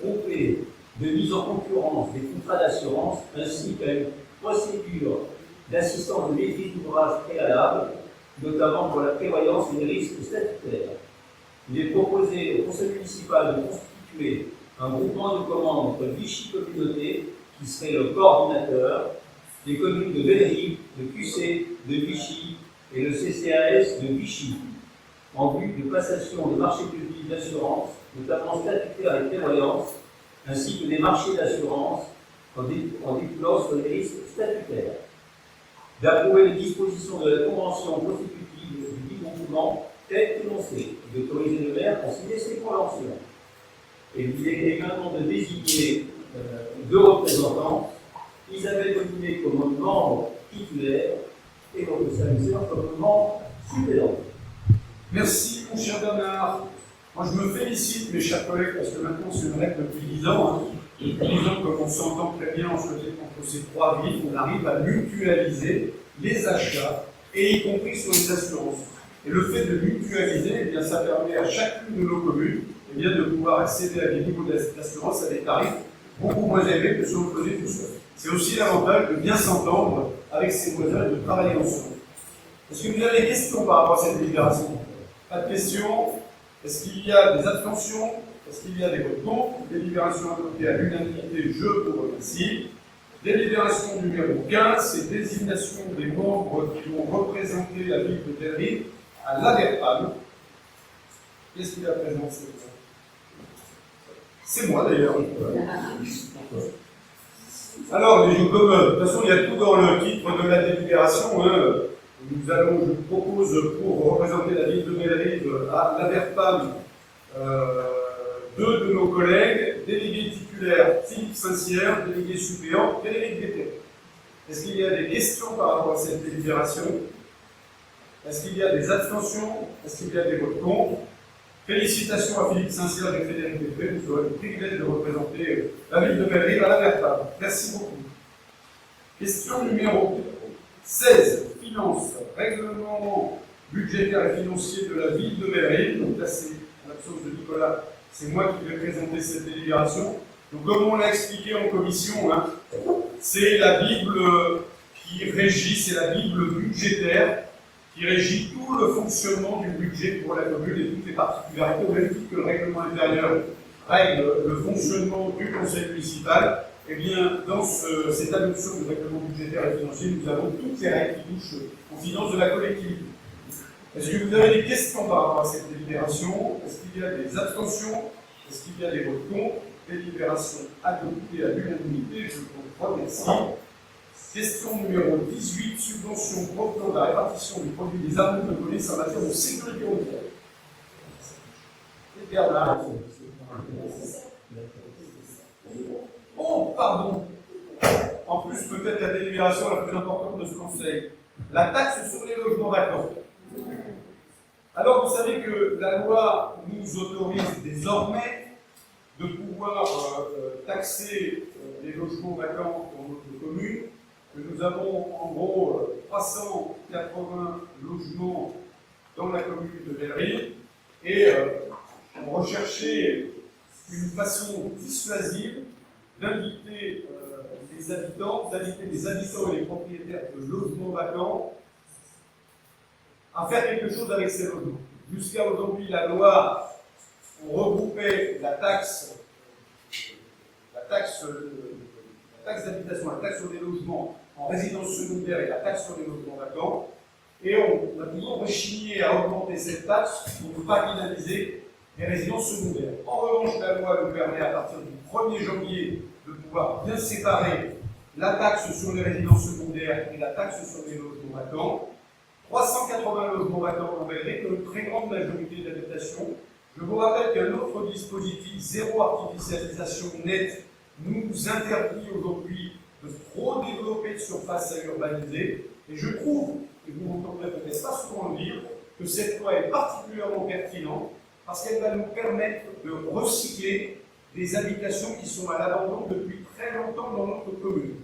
groupée de mise en concurrence des contrats d'assurance ainsi qu'à une procédure d'assistance de maîtrise d'ouvrage préalable, notamment pour la prévoyance des risques statutaires. Il est proposé au conseil municipal de constituer un groupement de commandes entre Vichy Communauté, qui serait le coordinateur, des communes de Bellerive, de QC, de Vichy et le CCAS de Vichy, en vue de passation des marchés publics d'assurance, notamment statutaires et prévoyance, ainsi que des marchés d'assurance en découlant sur les risques statutaires. D'approuver les dispositions de la convention constitutive du dit groupement telles qu'énoncées, et d'autoriser le maire à signer ces conventions. Et il est également de désigner deux représentants, Isabelle Dominé comme membre titulaire et votre serviteur comme membre suppléant. Merci, mon cher Bernard. Moi, je me félicite, mes chers collègues, parce que maintenant, c'est une règle depuis 10 ans. Depuis 10 ans, comme on s'entend très bien entre ces trois villes, on arrive à mutualiser les achats, et y compris sur les assurances. Et le fait de mutualiser, eh bien, ça permet à chacune de nos communes eh bien, de pouvoir accéder à des niveaux d'assurance à des tarifs beaucoup moins élevés que si on le faisait tout seul. C'est aussi l'avantage de bien s'entendre avec ses voisins et de travailler ensemble. Est-ce que vous avez des questions par rapport à cette délibération? Pas de questions? Est-ce qu'il y a des abstentions? Est-ce qu'il y a des votes contre? Délibération adoptée à l'unanimité, je vous remercie. Délibération numéro 15, c'est désignation des membres qui vont représenter la ville de Bellerive à l'ADERPAM. Qu'est-ce qu'il a présenté? C'est moi d'ailleurs. Alors, les jeux communs, de toute façon, il y a tout dans le titre de la délibération. Hein. Nous allons, je vous propose, pour représenter la ville de Bellerive à l'Averpam, deux de nos collègues, délégué titulaire Philippe Saint-Cyr, délégué suppléant Frédéric Bété. Est-ce qu'il y a des questions par rapport à cette délibération? Est-ce qu'il y a des abstentions? Est-ce qu'il y a des votes contre? Félicitations à Philippe Saint-Cyr et Frédéric Bété, vous aurez le privilège de représenter la ville de Bellerive à l'Averpam. Merci beaucoup. Question numéro 16. Finances, règlement budgétaire et financier de la ville de Bellerive. Donc là, c'est en l'absence de Nicolas, c'est moi qui vais présenter cette délibération. Donc, comme on l'a expliqué en commission, hein, c'est la Bible qui régit, c'est la Bible budgétaire qui régit tout le fonctionnement du budget pour la commune et toutes les particularités, au même titre que le règlement intérieur règle le fonctionnement du conseil municipal. Eh bien, dans cette adoption du règlement budgétaire et financier, nous avons toutes les règles qui touchent aux finances de la collectivité. Est-ce que vous avez des questions par rapport à cette délibération? Est-ce qu'il y a des abstentions? Est-ce qu'il y a des votes contre? Délibération adoptée à l'unanimité, je vous remercie. Question numéro 18, subvention provenant de la répartition du produit des armes de police en matière de sécurité routière. Et Bernard. Oh, pardon. En plus, peut-être la délibération la plus importante de ce conseil. La taxe sur les logements vacants. Alors, vous savez que la loi nous autorise désormais de pouvoir taxer les logements vacants dans notre commune, que nous avons en gros 380 logements dans la commune de Bellerive, et on recherchait une façon dissuasive d'inviter les habitants, et les propriétaires de logements vacants à faire quelque chose avec ces logements. Jusqu'à aujourd'hui, la loi, on regroupait la taxe d'habitation, la taxe sur les logements en résidence secondaire et la taxe sur les logements vacants, et on a toujours rechigné à augmenter cette taxe pour ne pas pénaliser les résidences secondaires. En revanche, la loi nous permet à partir du 1er janvier de pouvoir bien séparer la taxe sur les résidences secondaires et la taxe sur les logements vacants. 380 logements vacants en Bellerive, une très grande majorité d'habitations. Je vous rappelle qu'un autre dispositif, zéro artificialisation nette, nous interdit aujourd'hui de trop développer de surface à urbaniser. Et je trouve, et vous m'entendrez peut-être pas souvent le dire, que cette loi est particulièrement pertinente parce qu'elle va nous permettre de recycler des habitations qui sont à l'abandon depuis très longtemps dans notre commune.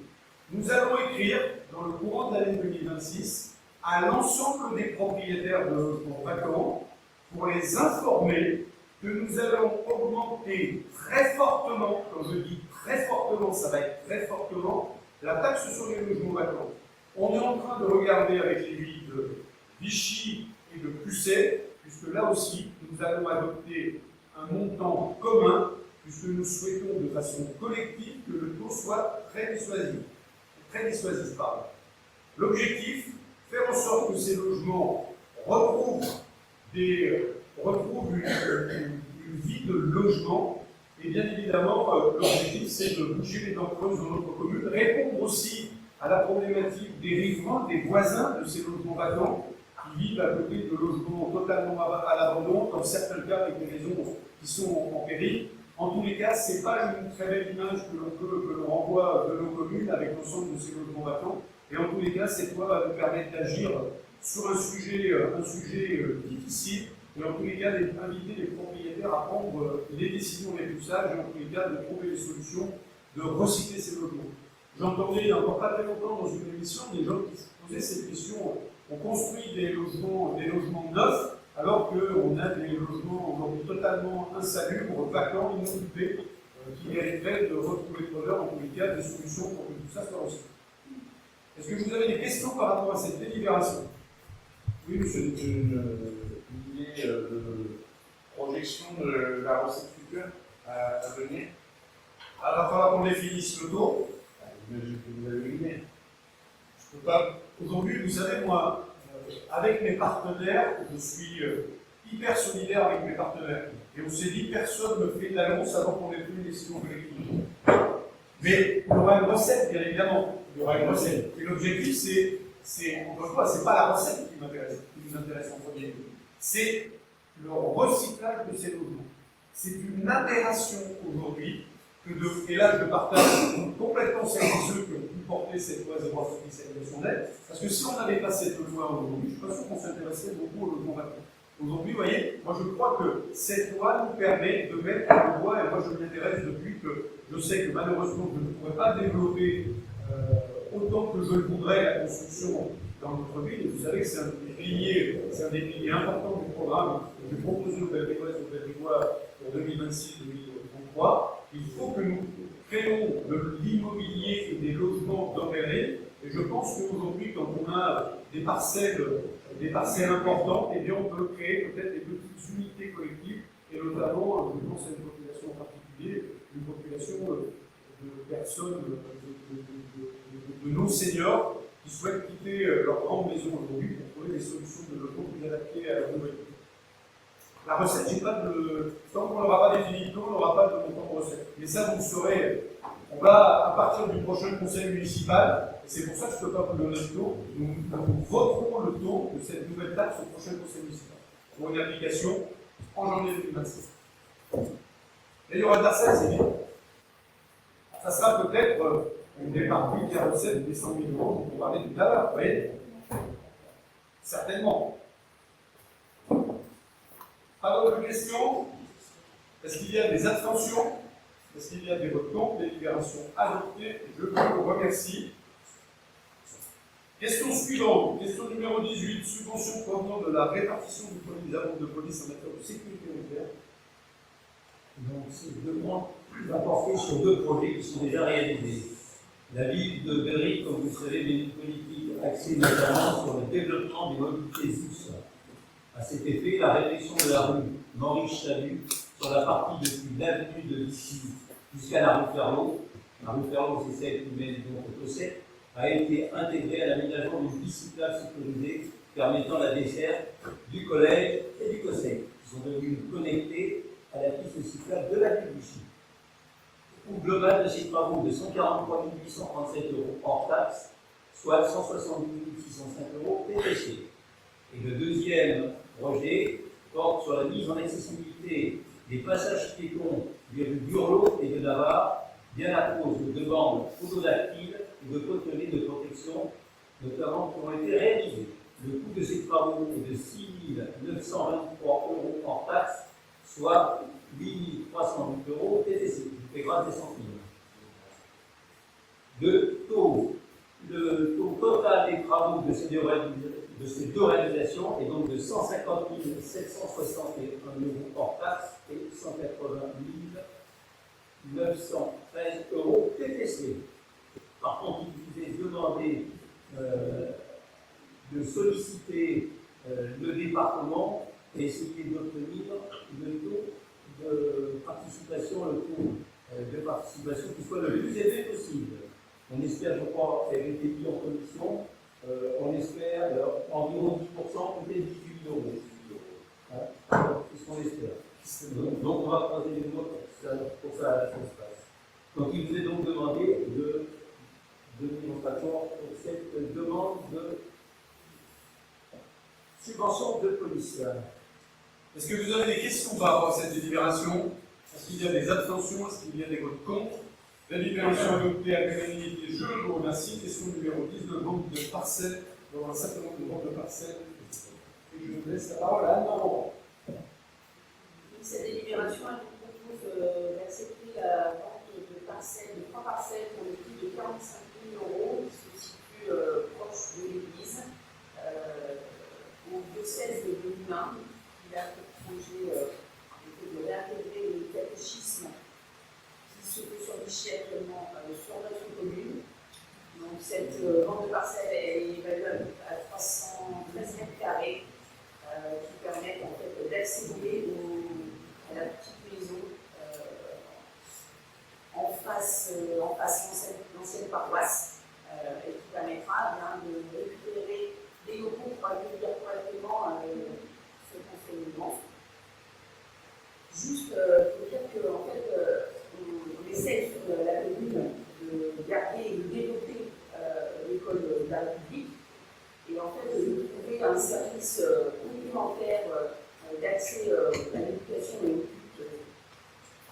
Nous allons écrire, dans le courant de l'année 2026, à l'ensemble des propriétaires de logements vacants pour les informer que nous allons augmenter très fortement, quand je dis très fortement, ça va être très fortement, la taxe sur les logements vacants. On est en train de regarder avec les villes de Vichy et de Cusset, puisque là aussi, nous allons adopter un montant commun, puisque nous souhaitons de façon collective que le taux soit très dissuasif. L'objectif, faire en sorte que ces logements retrouvent une vie de logement. Et bien évidemment, l'objectif, c'est de bouger les dents creuses dans notre commune, répondre aussi à la problématique des riverains, des voisins de ces logements vacants, qui vivent à côté de logements totalement à l'abandon, dans certains cas avec des maisons qui sont en péril. En tous les cas, ce n'est pas une très belle image que l'on renvoie de nos communes avec l'ensemble de ces logements vacants. Et en tous les cas, cette loi va nous permettre d'agir sur un sujet difficile, et en tous les cas, d'inviter les propriétaires à prendre les décisions les plus sages, et en tous les cas, de trouver des solutions, de recycler ces logements. J'entendais il n'y a encore pas très longtemps dans une émission des gens qui se posaient cette question. On construit des logements neufs, alors qu'on a des logements aujourd'hui totalement insalubres, vacants, inoccupés, qui mériteraient de retrouver de l'honneur, en tous les cas, des solutions pour que tout ça soit recyclé. Est-ce que vous avez des questions par rapport à cette délibération? Oui, monsieur, une idée de projection de la recette future à venir. Alors, il va falloir qu'on définisse le taux. J'imagine que vous avez une idée. Je ne peux pas. Aujourd'hui, vous savez, moi, avec mes partenaires, je suis hyper solidaire avec mes partenaires. Et on s'est dit, personne ne fait de l'annonce avant qu'on ait pris une décision collective. Mais il y aura une recette, bien évidemment. Il y aura une recette. Et l'objectif, encore une fois, c'est pas la recette qui nous intéresse en premier lieu. C'est le recyclage de ces logements. C'est une aberration aujourd'hui et là je partage complètement celles et ceux qui ont pu porter cette loi 0,77 net, parce que si on n'avait pas cette loi aujourd'hui, je ne suis pas sûr qu'on s'intéressait beaucoup au logement vacant. Aujourd'hui, vous voyez, moi je crois que cette loi nous permet de mettre le doigt, et moi je m'y intéresse depuis que je sais que malheureusement je ne pourrais pas développer autant que je le voudrais la construction dans notre ville. Et vous savez que c'est un des piliers importants du programme que j'ai proposé au Belvégois pour 2026-2033. Il faut que nous créons de l'immobilier et des logements d'emblée. Et je pense qu'aujourd'hui, quand on a des parcelles importantes, eh bien on peut créer peut-être des petites unités collectives, et notamment, je pense à une population en particulier, une population de personnes, de nos seniors qui souhaitent quitter leur grande maison aujourd'hui pour trouver des solutions de logement plus adaptées à leur nouvelle vie. La recette, j'ai pas de. Tant qu'on n'aura pas défini, on n'aura pas de montant de recette. Mais ça, vous le saurez. On va, à partir du prochain conseil municipal, et c'est pour ça que je ne peux pas vous donner le taux, nous voterons le taux de cette nouvelle taxe au prochain conseil municipal, pour une application en janvier 2026. Et il y aura de la recette, c'est bien. Ça sera peut-être une des parties de la recette des 100 000 € dont on parlait tout à l'heure, vous voyez. Certainement. Pas d'autres questions? Est-ce qu'il y a des abstentions? Est-ce qu'il y a des votes contre? Délibération adoptée. Je vous remercie. Question suivante. Question numéro 18. Subvention provenant de la répartition du produit des amendes de police en matière de sécurité routière. Donc, ces demandes va porter sur deux projets qui sont déjà réalisés. La ville de Berry, comme vous le savez, met une politique axée notamment sur le développement des mobilités douces. À cet effet, la réflexion de la rue Maurice-Chalut sur la partie depuis l'avenue de Vichy jusqu'à la rue Ferlot, c'est celle qui mène donc au Cosset, a été intégrée à l'aménagement d'une piste cyclable sécurisée permettant la desserte du collège et du Cosset, qui sont devenus connectés à la piste cyclable de la ville de Vichy. Le coût global de ces travaux de 143 837 € hors taxe, soit 170 605 € TTC. Et le deuxième projet porte sur la mise en accessibilité des passages piétons des rues Burlot et de Navarre, bien à cause de demandes photodactyles et de cotelets de protection, notamment qui ont été réalisés. Le coût de ces travaux est de 6 923 € hors taxe, soit 8 308 € TTC. Je fais grâce des centimes. Le taux total des travaux de ces deux réalisations est donc de 150 761 € hors taxe et 180 913 € TTC. Par contre, il vous est demandé de solliciter le département et essayer d'obtenir le taux de participation, qui soit le plus élevé possible. On espère, je crois, ça a été dit en commission, on espère environ 10%, peut-être 18 €. C'est ce qu'on espère. Donc on va croiser les doigts pour que ça se passe. Donc il vous est donc demandé de donner votre accord pour cette demande de subvention de police. Est-ce que vous avez des questions par rapport à cette délibération? Est-ce qu'il y a des abstentions? Est-ce qu'il y a des votes contre? Délibération adoptée à l'unanimité, je vous remercie. Question numéro 10, de vente de parcelles. Il y aura un certain nombre de ventes de parcelles. Et je vous laisse la parole à Anne-Laurent. Cette délibération, elle vous propose d'accepter la vente de parcelles, de 3 parcelles pour le prix de 45 000 € qui se situent proche de l'église, au diocèse de Benin, qui a pour projet de réintégrer le catéchisme qui se fait sur Vichy actuellement sur notre commune. Donc cette vente de parcelle est évaluée à 313 mètres carrés qui permettent en fait d'accéder à la petite maison en face l'ancienne paroisse et qui permettra de récupérer des locaux pour accueillir correctement ce enseignement. Juste pour dire qu'en fait, on essaie sur la commune un service complémentaire d'accès à l'éducation et au culte,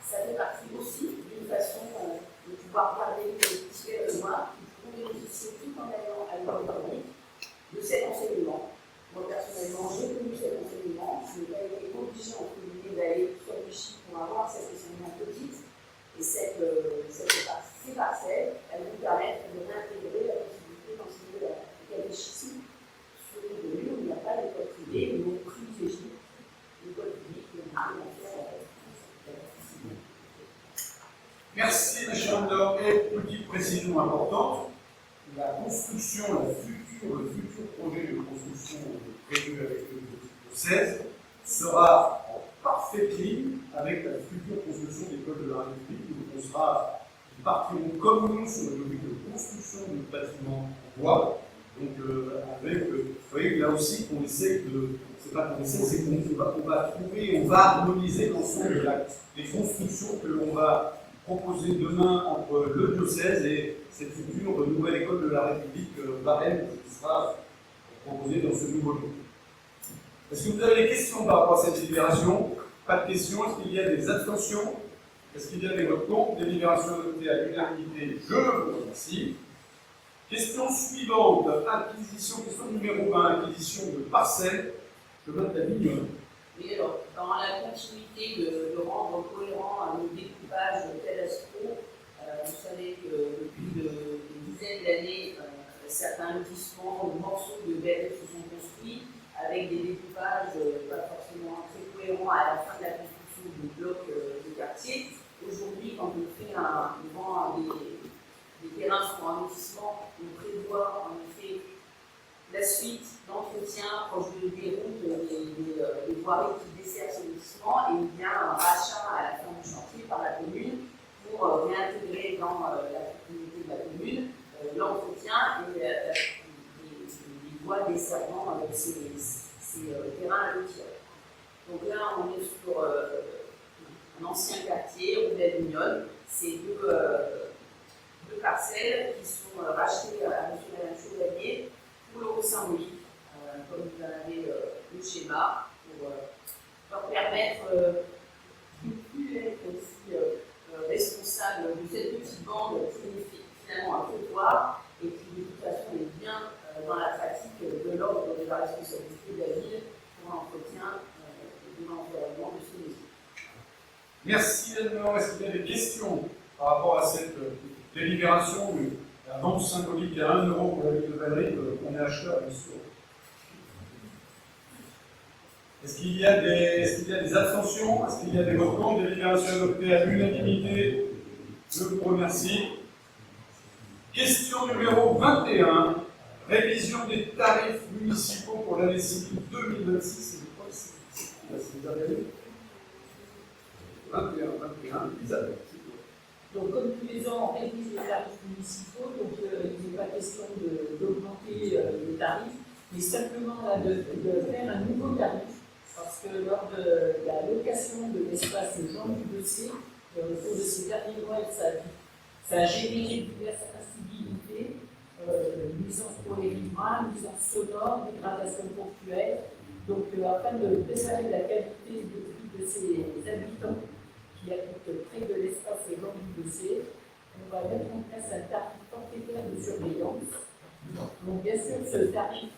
ça fait partie aussi d'une façon de pouvoir parler des petits moi qui pourront bénéficier tout en allant à l'école publique de cet enseignement. Moi personnellement, j'ai connu cet enseignement, je n'ai pas été obligée entre guillemets d'aller sur le chiffre pour avoir cette enseignement petite. Et ces parcelles, elles nous permettent de réintégrer la possibilité d'enseigner le catéchisme sur des lieux où il n'y a pas d'école privée, mais on privilégie l'école publique, le complémentaire. Merci, M. Andor. Et petite précision importante, la construction, le futur projet de construction prévu avec le 16 sera en parfaite ligne avec la future construction de l'école de la République. Donc on sera partiront comme nous sur le domaine de construction de bâtiments en bois. Donc vous voyez là aussi qu'on essaie de, c'est pas qu'on essaie, c'est qu'on va trouver, on va harmoniser l'ensemble des constructions que l'on va proposer demain entre le diocèse et cette future nouvelle école de la République Varenne qui sera proposée dans ce nouveau lieu. Est-ce que vous avez des questions par rapport à cette délibération? Pas de questions. Est-ce qu'il y a des abstentions? Est-ce qu'il y a des votes contre? Délibération adoptée à l'unanimité. Je vous remercie. Question suivante. Question numéro 20. Acquisition de parcelles. Je note la ligne. Oui, alors, dans la continuité de rendre cohérent nos découpages Telesco, vous savez que depuis des dizaines d'années, certains lotissements ou morceaux de BRF se sont construits avec des découpages pas forcément très cohérents à la fin de la construction du bloc de quartier. Aujourd'hui, quand on fait des terrains sur un lotissement, on prévoit en effet la suite d'entretien proche des routes, des voiries qui desservent ce lotissement, et il y a un rachat à la fin du chantier par la commune pour réintégrer dans la communauté de la commune l'entretien et les voies desservant ces terrains à lotir. Donc là, on est sur un ancien quartier, rue de la Lignonne. C'est deux parcelles qui sont rachetées à M. Alain Chevalier pour le symbolique, comme vous en avez le schéma, pour leur permettre de ne plus être aussi responsable de cette petite bande qui est finalement un trottoir et qui de toute façon est bien dans la pratique de l'ordre de la responsabilité de la ville pour l'entretien de l'environnement de ces maisons. Merci Edmond. Est-ce qu'il y a des questions par rapport à cette délibération de la vente symbolique à 1 € pour la ville de Valérie qu'on est acheteur, bien sûr? Est-ce qu'il y a des abstentions? Est-ce qu'il y a des votes contre? Délibération adoptée à l'unanimité. Je vous remercie. Question numéro 21. Révision des tarifs municipaux pour l'année civile 2026. C'est 21, Isabelle. Donc, comme tous les ans, on révise les tarifs municipaux, donc il n'est pas question d'augmenter les tarifs, mais simplement là, de faire un nouveau tarif, parce que lors de la location de l'espace Jean du Dossier, au cours de ces derniers mois, ça a généré diverses incivilités, nuisances pour les riverains, nuisances sonores, dégradation ponctuelle. Donc, afin de préserver la qualité de vie de ces habitants qui habitent près de l'espace Jean du Dossier, on va mettre en place un tarif forfaitaire de surveillance. Donc, bien sûr, ce tarif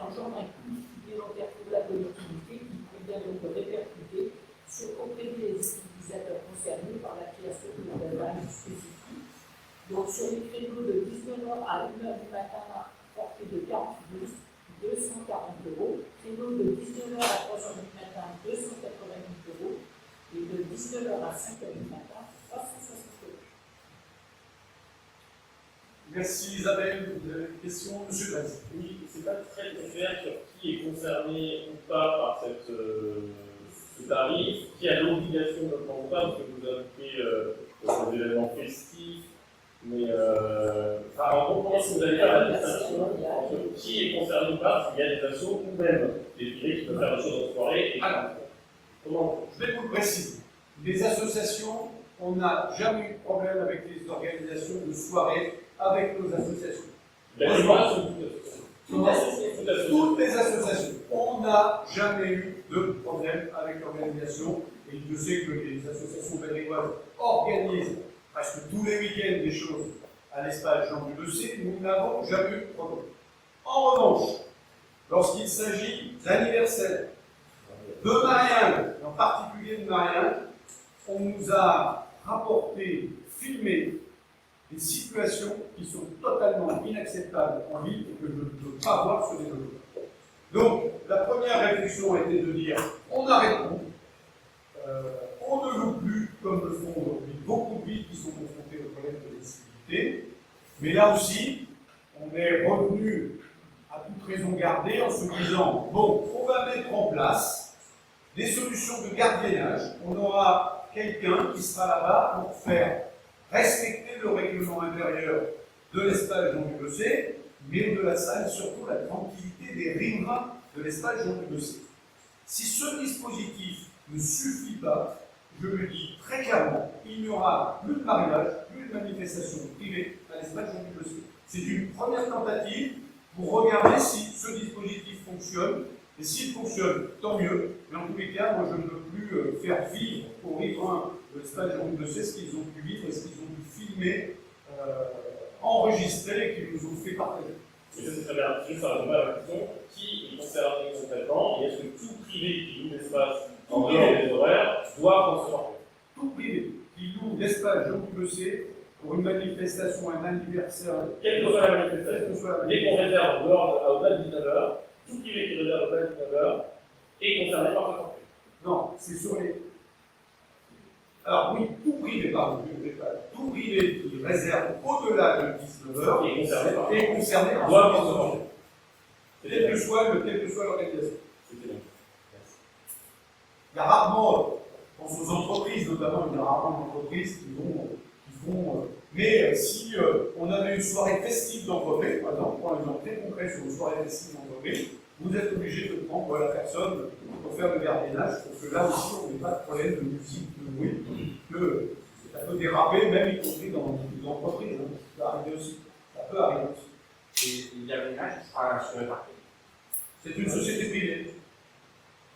engendre un coût supplémentaire pour la collectivité qui convient donc de répercuter auprès des utilisateurs concernés par la création d'un tarif spécifique. Donc, sur les créneaux de 19h à 1h du matin, portée de 42, 240 €, créneaux de 19h à 3h du matin, 288 € et de 19h à 5h du matin, 360 €. Merci Isabelle. Vous avez des questions? Monsieur Baz. Oui, c'est pas très clair sur qui est concerné ou pas par ce tarif, qui a l'obligation de le prendre ou pas, parce que vous indiquez des événements festifs, mais en gros, comment est-ce que vous allez faire la distinction entre qui est concerné ou pas, parce qu'il y a des assos ou même des filets qui peuvent faire des choses en soirée et comment? Je vais vous le préciser. Les associations, on n'a jamais eu de problème avec les organisations de soirées avec nos associations. Toute association. Toutes les associations. On n'a jamais eu de problème avec l'organisation. Et je sais que les associations belgiquoises organisent presque tous les week-ends des choses à l'espace Jean du Bessé. Nous n'avons jamais eu de problème. En revanche, lorsqu'il s'agit d'anniversaire, de mariage, en particulier de mariage, on nous a rapporté, filmé des situations qui sont totalement inacceptables en ville et que je ne peux pas voir sur les réseaux. Donc, la première réflexion était de dire on arrête tout, on ne loue plus comme le font aujourd'hui beaucoup de villes qui sont confrontées au problème de l'accessibilité, mais là aussi, on est revenu à toute raison gardée en se disant bon, on va mettre en place des solutions de gardiennage, on aura quelqu'un qui sera là-bas pour faire respecter le règlement intérieur de l'espace Jean du Bessé, mais au-delà de ça, et surtout la tranquillité des riverains de l'espace Jean du Bessé. Si ce dispositif ne suffit pas, je le dis très clairement, il n'y aura plus de mariage, plus de manifestation privée à l'espace Jean du Bessé. C'est une première tentative pour regarder si ce dispositif fonctionne, et s'il fonctionne, tant mieux, mais en tous les cas, moi je ne veux plus faire vivre aux riverains de l'espace Jean du Bessé ce qu'ils ont pu vivre et ce qu'ils ont pu filmer, enregistrer et qu'ils nous ont fait partager. C'est très bien. Juste un peu à la question, qui est concerné concrètement et est-ce que tout privé qui loue l'espace en dehors des horaires doit recevoir? Tout privé qui loue l'espace Jean du Bessé pour une manifestation, un anniversaire, Quelle que soit la manifestation, dès qu'on réserve en dehors au-delà de 19h, tout privé qui réserve au-delà de 19h est concerné par ce forfait. non, c'est sur les. Alors oui, tout privé, pardon, tout privé qui réserve au-delà de 19h est concerné par doit ce recevoir. forfait. Quelle que soit l'organisation. C'était bien. Il y a rarement, je pense aux entreprises notamment, il y a rarement d'entreprises qui font. Mais si on avait une soirée festive d'entreprise, par exemple, pour un exemple très concret sur une soirée festive d'entreprise, vous êtes obligé de prendre la personne pour faire le gardiennage, pour que là aussi on n'ait pas de problème de musique, de bruit, que ça peut déraper, même y compris dans les entreprises. Hein. Ça peut arriver aussi. Ça peut arriver aussi. Et il y a une image qui sera sur le parquet. C'est une société privée.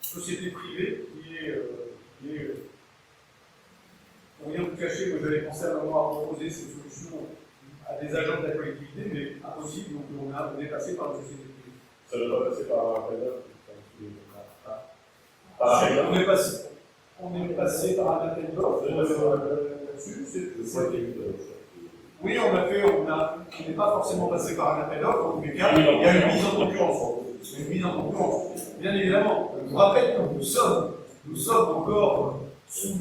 Société privée qui est pour rien vous cacher, moi j'avais pensé à avoir proposé ces solutions à des agents de la collectivité, mais impossible, donc on est passé par une société privée. Ça ne doit pas passer par un appel d'offres. On est passé par un appel d'offres là-dessus. Oui, on n'est pas forcément passé par un appel d'offres, en tous les cas, il y a une mise en concurrence. Bien évidemment. Je vous rappelle que nous sommes encore sous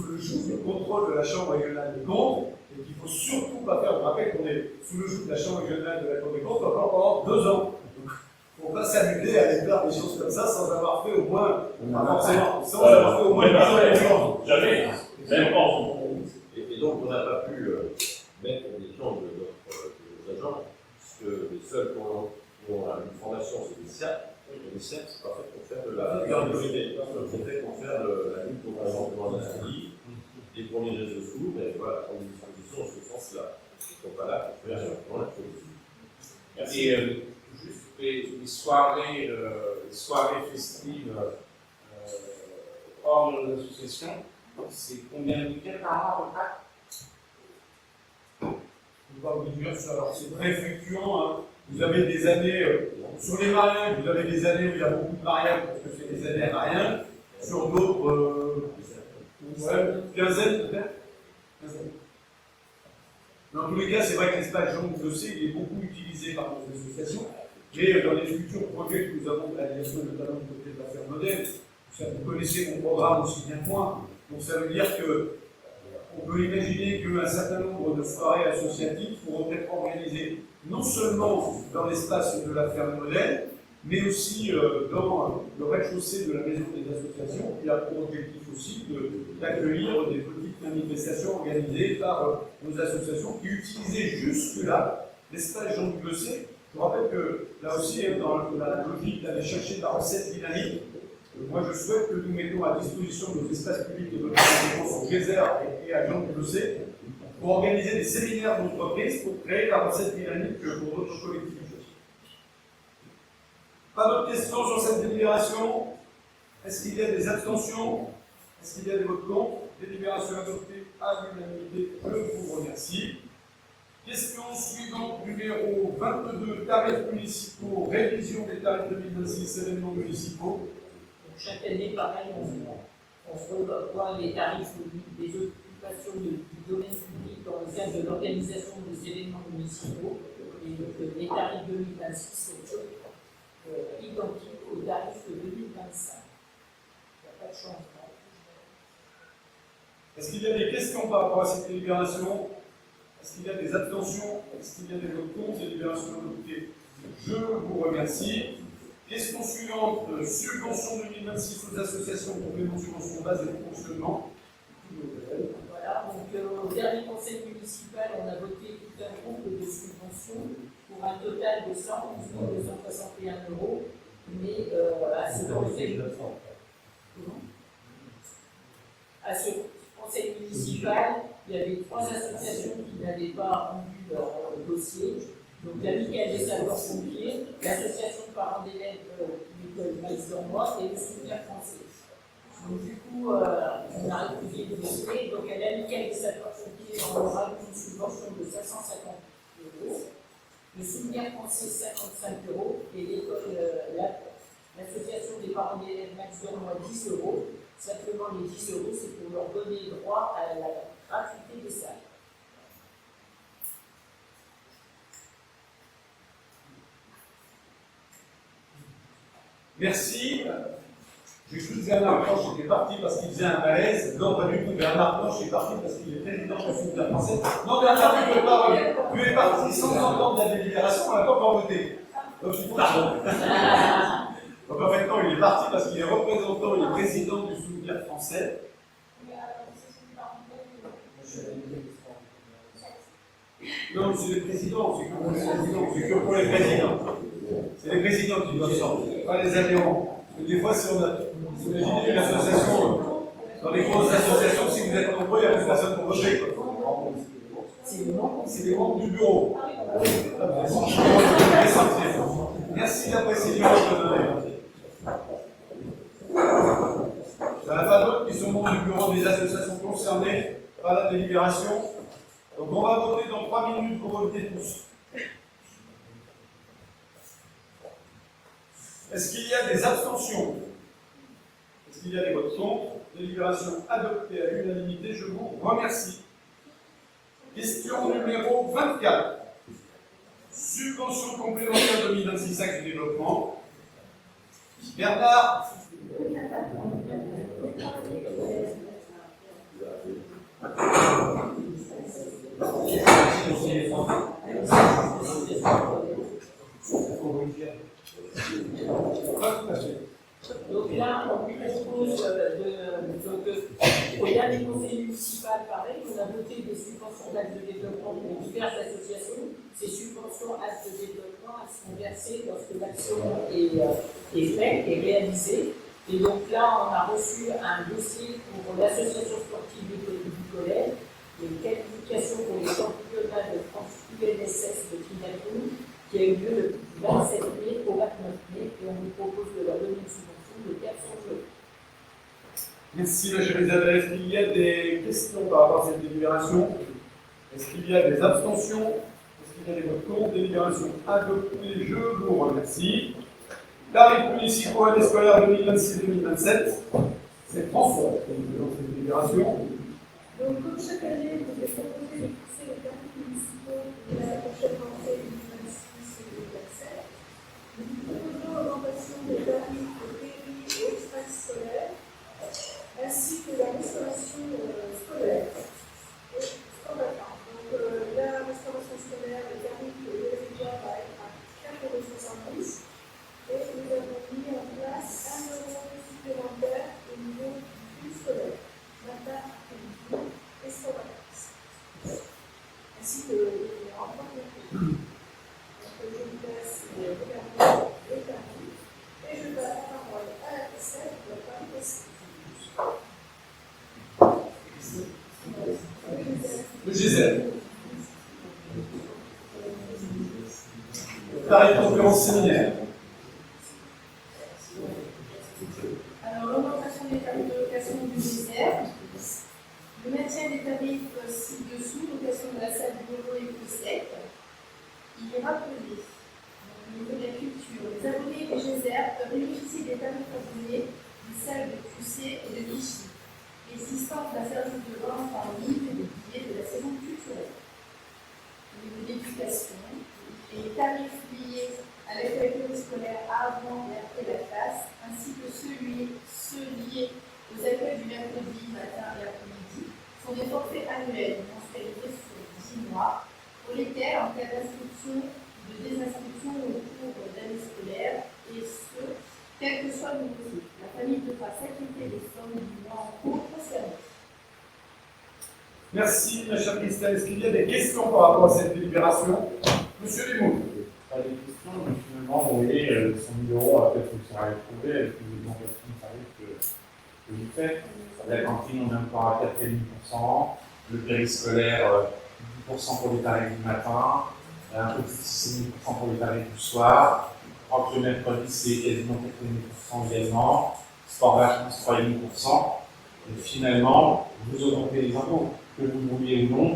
le joug du contrôle de la Chambre régionale des comptes, et qu'il ne faut surtout pas faire. Je rappelle qu'on est sous le joug de la Chambre régionale de la Cour des comptes encore pendant 2 ans. Donc, il ne faut pas s'amuser à aller faire des choses comme ça sans avoir fait au moins, pas forcément, sans avoir fait au moins une mise en concurrence. Jamais. Même en Et donc, on n'a pas pu mettre en échange de nos agents, puisque les seuls qui ont une formation, c'est des CERF. Les CERF, c'est pas fait pour faire de la sécurité, c'est fait pour faire la lutte contre l'environnement d'incendie, des premiers gestes de secours, mais voilà, prendre des dispositions en ce sens-là. Ils ne sont pas là pour faire la politique. Merci. Et juste les soirées festives hors de l'association, c'est combien de week-ends par an à peu près? Je ne peux pas vous dire ça, alors c'est très fluctuant. Hein. Vous avez des années, sur les mariages, vous avez des années où il y a beaucoup de mariages parce que c'est des années à mariage. Sur d'autres, quinzaine peut-être. Dans tous les cas, c'est vrai que l'espace Jean du Bessé est beaucoup utilisé par nos associations, mais dans les futurs projets que nous avons de réalisation, notamment du côté de la ferme modèle, vous connaissez mon programme aussi bien que moi, donc ça veut dire que on peut imaginer qu'un certain nombre de soirées associatives pourront être organisées non seulement dans l'espace de la ferme modèle, mais aussi dans le rez-de-chaussée de la maison des associations, qui a pour objectif aussi d'accueillir des petites manifestations organisées par nos associations qui utilisaient jusque-là l'espace Jean du Bessé. Je vous rappelle que là aussi, dans la logique d'aller chercher la recette dynamique, moi je souhaite que nous mettons à disposition nos espaces publics et de notre au Geyser et à Jean du Bessé pour organiser des séminaires d'entreprise pour créer la recette dynamique pour d'autres collectivités. Pas d'autres questions sur cette délibération? Est-ce qu'il y a des abstentions? Est-ce qu'il y a des votes contre? Délibération adoptée à l'unanimité. Je vous remercie. Question suivante, numéro 22, tarifs municipaux, révision des tarifs 2026, événements municipaux. Donc, chaque année, pareil, on se revoit les tarifs des occupations du domaine public dans le cadre de l'organisation des événements municipaux. Et donc, les tarifs 2026 sont identiques aux tarifs de 2025. Il n'y a pas de changement. Est-ce qu'il y a des questions par rapport à cette délibération? Est-ce qu'il y a des abstentions? Est-ce qu'il y a des votes contre? Délibération adoptée. Je vous remercie. Question suivante, subvention 2026 aux associations, complément de subvention base et de fonctionnement. Voilà, donc au dernier conseil municipal, on a voté tout un groupe de subventions pour un total de 111 261 €, mais à ce conseil municipal, il y avait 3 associations qui n'avaient pas rendu leur dossier. Donc l'Amicale des sapeurs-pompiers, l'association de parents d'élèves de l'école Maïs d'Ormois et le Souvenir français. Donc du coup, on a récupéré le dossier. Donc à l'Amicale des sapeurs-pompiers, on aura une subvention de 550 €. Le Souvenir français, 55 €. Et l'école, l'association des parents d'élèves Maïs d'Ormois, 10 €. Simplement, les 10 €, c'est pour leur donner droit à la gratuité des salles. Merci. J'ai cru que Bernard Planche était parti parce qu'il faisait un malaise. Non, pas du tout. Bernard Planche est parti parce qu'il est président du Souvenir français. Non, Bernard, tu ne peux pas. Tu es parti sans entendre la délibération, on n'a pas encore voté. Donc il faut pardon. Donc en fait, non, il est parti parce qu'il est représentant, il est président du Souvenir français. Non, c'est les présidents, c'est que pour les présidents, c'est que pour les présidents. C'est les présidents qui doivent sortir, pas les adhérents. Parce que des fois, si on a, imaginez une association, dans les grosses associations, si vous êtes nombreux, il n'y a plus personne pour voter. C'est les membres du bureau. Merci de la précision que vous donnez. Il n'y en a pas d'autres qui sont membres du bureau des associations concernées par la délibération. Donc on va voter dans 3 minutes pour voter tous. Est-ce qu'il y a des abstentions? Est-ce qu'il y a des votes contre? Délibération adoptée à l'unanimité, je vous remercie. Question numéro 24. Subvention complémentaire 2026 axe du développement. Bernard. Donc là, on propose au dernier conseil municipal, pareil, on a voté des subventions d'actes de développement pour diverses associations. Ces subventions actes de développement, elles sont versées lorsque l'action est faite et réalisée. Et donc là, on a reçu un dossier pour l'association sportive du collège, les qualifications pour les championnats de France UNSS de triathlon, qui a eu lieu le 27 mai au 29 mai, et on vous propose de leur donner une subvention de 400 €. Merci, ma chère Isabelle. Est-ce qu'il y a des questions par rapport à cette délibération? Est-ce qu'il y a des abstentions? Est-ce qu'il y a des votes contre? Délibération adoptée, je vous remercie. Tarifs municipaux année scolaire 2026-2027. C'est François qui nous présente cette délibération. Donc, comme chaque année, vous avez proposé de fixer les tarifs municipaux de la prochaine rentrée 2026-2027. Nous proposons l'augmentation des tarifs de péri et extrascolaires, ainsi que la restauration scolaire et standard. Donc, la restauration scolaire, le tarif de l'État va être à 4,70 €. Et nous avons mis en place 1 € supplémentaire au niveau du scolaire, matin, après-midi et soir. Ainsi que les renforts de prix. Donc je vous laisse regarder les tarifs et je donne la parole à la PCF pour la partie. Le Gisèle. Tarif conférence séminaire. des tarifs de location du désert, le maintien des tarifs ci-dessous, location de la salle du bureau et du sec. Il est rappelé, au niveau de la culture, les abonnés des GESER peuvent bénéficier des tarifs abonnés des salles de QC et de Vichy, l'existence d'un service de vente en ligne des billets de la saison culturelle. Au niveau de l'éducation, les tarifs liés à l'accueil périscolaire avant et après la classe, ainsi que ceux liés aux accueils du mercredi, matin et après-midi, sont des forfaits annuels mensualisés sur 10 mois, pour lesquels, en cas d'inscription ou de désinscription au cours d'année scolaire, et ce, quel que soit le motif, la famille devra s'acquitter des sommes du mois en cours concernées. Merci, ma chère Christelle. Est-ce qu'il y a des questions par rapport à cette délibération? Monsieur Limoux. Pas des questions, mais finalement, vous voyez, 100 000 euros, peut-être que vous serez retrouvé avec une augmentation de tarif que vous faites. La cantine, on est encore à 4,5%, le périscolaire, 10% pour les tarifs du matin, un peu plus de 6,5% pour les tarifs du soir. Je crois que le mercredi, c'est quasiment 4,5% également. Sport vacances, 3,5%. Et finalement, vous augmentez les impôts, que vous vouliez ou non.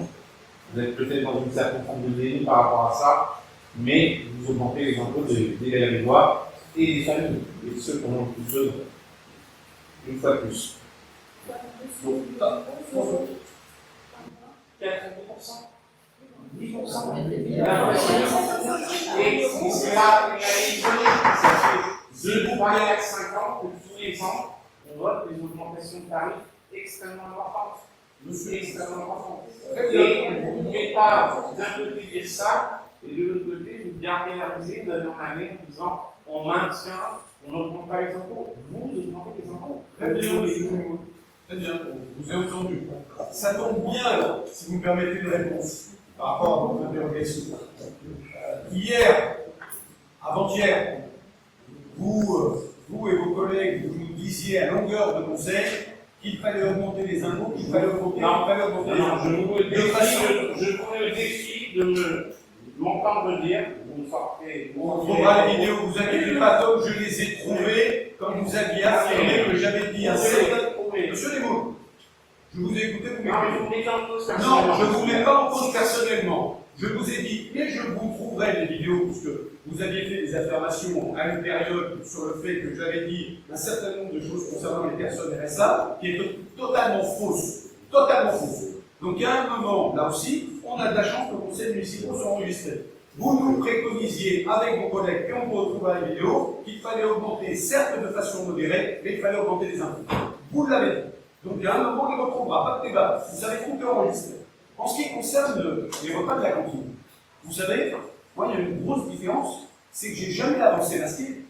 Vous êtes peut-être dans une certaine forme de déni par rapport à ça, mais vous augmentez les impôts des Grégoire et des familles, et de ceux qui ont le plus besoin. Une fois de plus. Donc, 4%, 10%. Et c'est là, ça fait 2 ou 5 ans que tous les ans, on vote des augmentations de tarifs extrêmement importantes. Extrêmement importantes. Et vous ne pouvez pas d'un côté dire ça, et de l'autre côté, vous gargariser d'année en année en disant on maintient, on n'augmente pas les impôts. Vous augmentez les impôts. Très bien, monsieur Limoux. Très bien, vous avez entendu. Ça tombe bien, alors, si vous me permettez une réponse par rapport à votre interrogation. Hier, avant-hier, vous et vos collègues, vous nous disiez à longueur de conseil qu'il fallait augmenter les impôts, qu'il fallait augmenter, les impôts. Je vous le défie de m'entendre dire, vous me sortez. On trouvera les vidéos, vous inquiétez pas, donc je les ai trouvées quand vous aviez affirmé que j'avais dit un certain. Monsieur Limoux, je vous ai écouté, vous m'écoutez. Non, je ne vous mets pas en cause personnellement. Je vous ai dit, et je vous trouverai les vidéos, puisque vous aviez fait des affirmations à une période sur le fait que j'avais dit un certain nombre de choses concernant les personnes RSA, qui est totalement fausse. Totalement fausse. Donc, il y a un moment, là aussi, on a de la chance que le conseil municipal soit enregistré. Vous nous préconisiez, avec vos collègues, et on peut retrouver la vidéo, qu'il fallait augmenter, certes de façon modérée, mais il fallait augmenter les impôts. Vous l'avez dit. Donc, il y a un moment, on les retrouvera, pas de débat. Vous savez tout est enregistré. En ce qui concerne les repas de la cantine, vous savez, moi, il y a une grosse différence, c'est que j'ai jamais avancé la cible.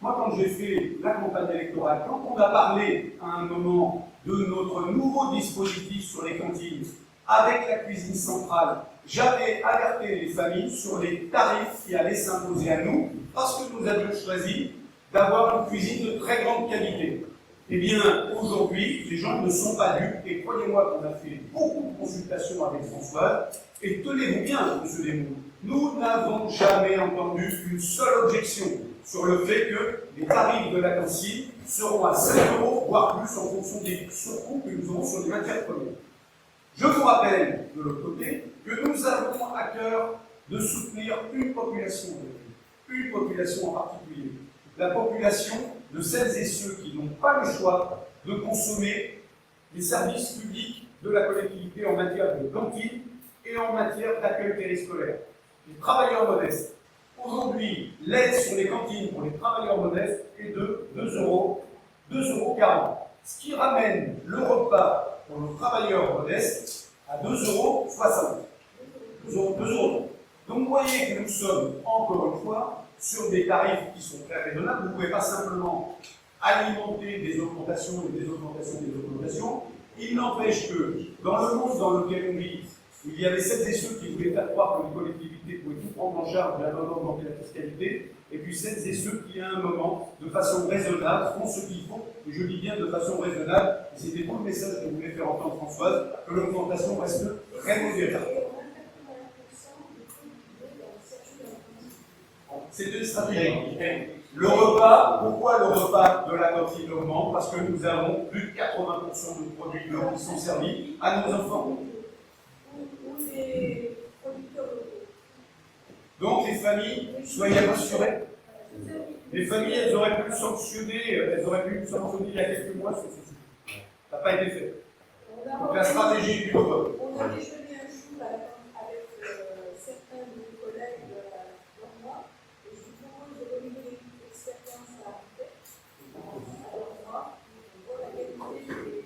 Moi, quand j'ai fait la campagne électorale, quand on a parlé à un moment de notre nouveau dispositif sur les cantines, avec la cuisine centrale, j'avais alerté les familles sur les tarifs qui allaient s'imposer à nous, parce que nous avions choisi d'avoir une cuisine de très grande qualité. Eh bien, aujourd'hui, les gens ne sont pas dupes, et croyez-moi qu'on a fait beaucoup de consultations avec Françoise, et tenez-vous bien, monsieur Limoux, nous n'avons jamais entendu une seule objection sur le fait que les tarifs de la cantine seront à 5 €, voire plus, en fonction des surcoûts que nous aurons sur les matières premières. Je vous rappelle, de l'autre côté, que nous avons à cœur de soutenir une population en particulier, la population de celles et ceux qui n'ont pas le choix de consommer les services publics de la collectivité en matière de cantine et en matière d'accueil périscolaire. Les travailleurs modestes. Aujourd'hui, l'aide sur les cantines pour les travailleurs modestes est de 2,40 €, ce qui ramène le repas pour nos travailleurs modestes à 2,60 €. Donc vous voyez que nous sommes, encore une fois, sur des tarifs qui sont très raisonnables. Vous ne pouvez pas simplement alimenter des augmentations et des augmentations. Il n'empêche que, dans le monde dans lequel on vit, il y avait celles et ceux qui voulaient faire croire que les collectivités pouvaient tout prendre en charge et alors augmenter la fiscalité, et puis celles et ceux qui, à un moment, de façon raisonnable, font ce qu'il faut, et je dis bien de façon raisonnable, et c'était tout le message que voulait faire entendre Françoise, que l'augmentation reste très modérée. C'est une stratégie. Le repas, pourquoi le repas de la cantine augmente? Parce que nous avons plus de 80% de produits bio qui sont servis à nos enfants. Ou les producteurs locaux. Donc les familles, soyez rassurés. Les familles, elles auraient pu sanctionner il y a quelques mois sur ce sujet. Ça n'a pas été fait. Donc la stratégie du repas. On a déjeuné un jour avec certains de nos collègues de moi, et je vous propose de renouveler l'expérience à moi, pour la qualité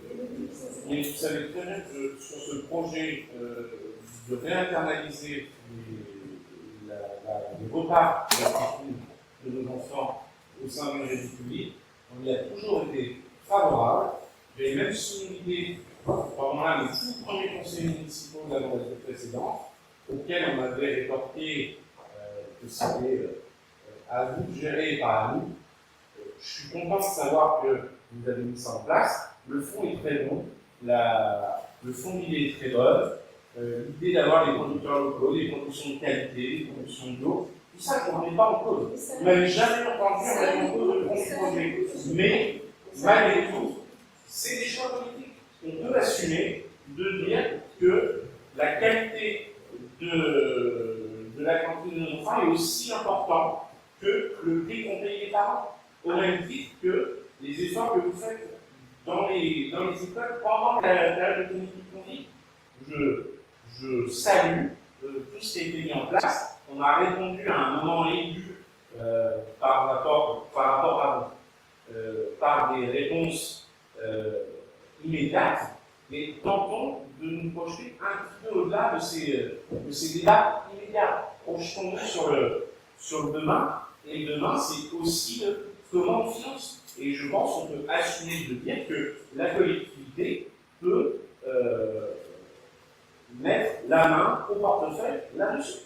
des menus qui sont servis. Mais vous savez très bien que sur ce projet de réinternaliser les repas de nos enfants au sein de l'éducation publique, on y a toujours été favorable. J'avais même souligné l'idée pendant l'un des tout premiers conseils municipaux de la mandature précédente, auquel on avait rétorqué que c'était à vous de gérer et pas à nous. Je suis content de savoir que vous avez mis ça en place. Le fond est très bon, le fond de l'idée est très bonne. L'idée d'avoir des producteurs locaux, des productions de qualité, des productions bio, tout ça, on ne met pas en cause. Vous n'avez jamais entendu mettre en cause le fond du projet. Mais, malgré tout, c'est des choix politiques. On peut assumer de dire que la qualité de la cantine de nos enfants est aussi importante que le prix qu'on paye les parents. Au même titre que les efforts que vous faites dans les écoles pendant la période de politique conduite. Je salue tout ce qui a été mis en place. On a répondu à un moment aigu par rapport à par des réponses immédiates, mais tentons de nous projeter un petit peu au-delà de ces débats immédiats. Projetons-nous sur le demain, et le demain, c'est aussi comment on finance. Et je pense qu'on peut assumer de dire que la collectivité peut mettre la main au portefeuille là-dessus.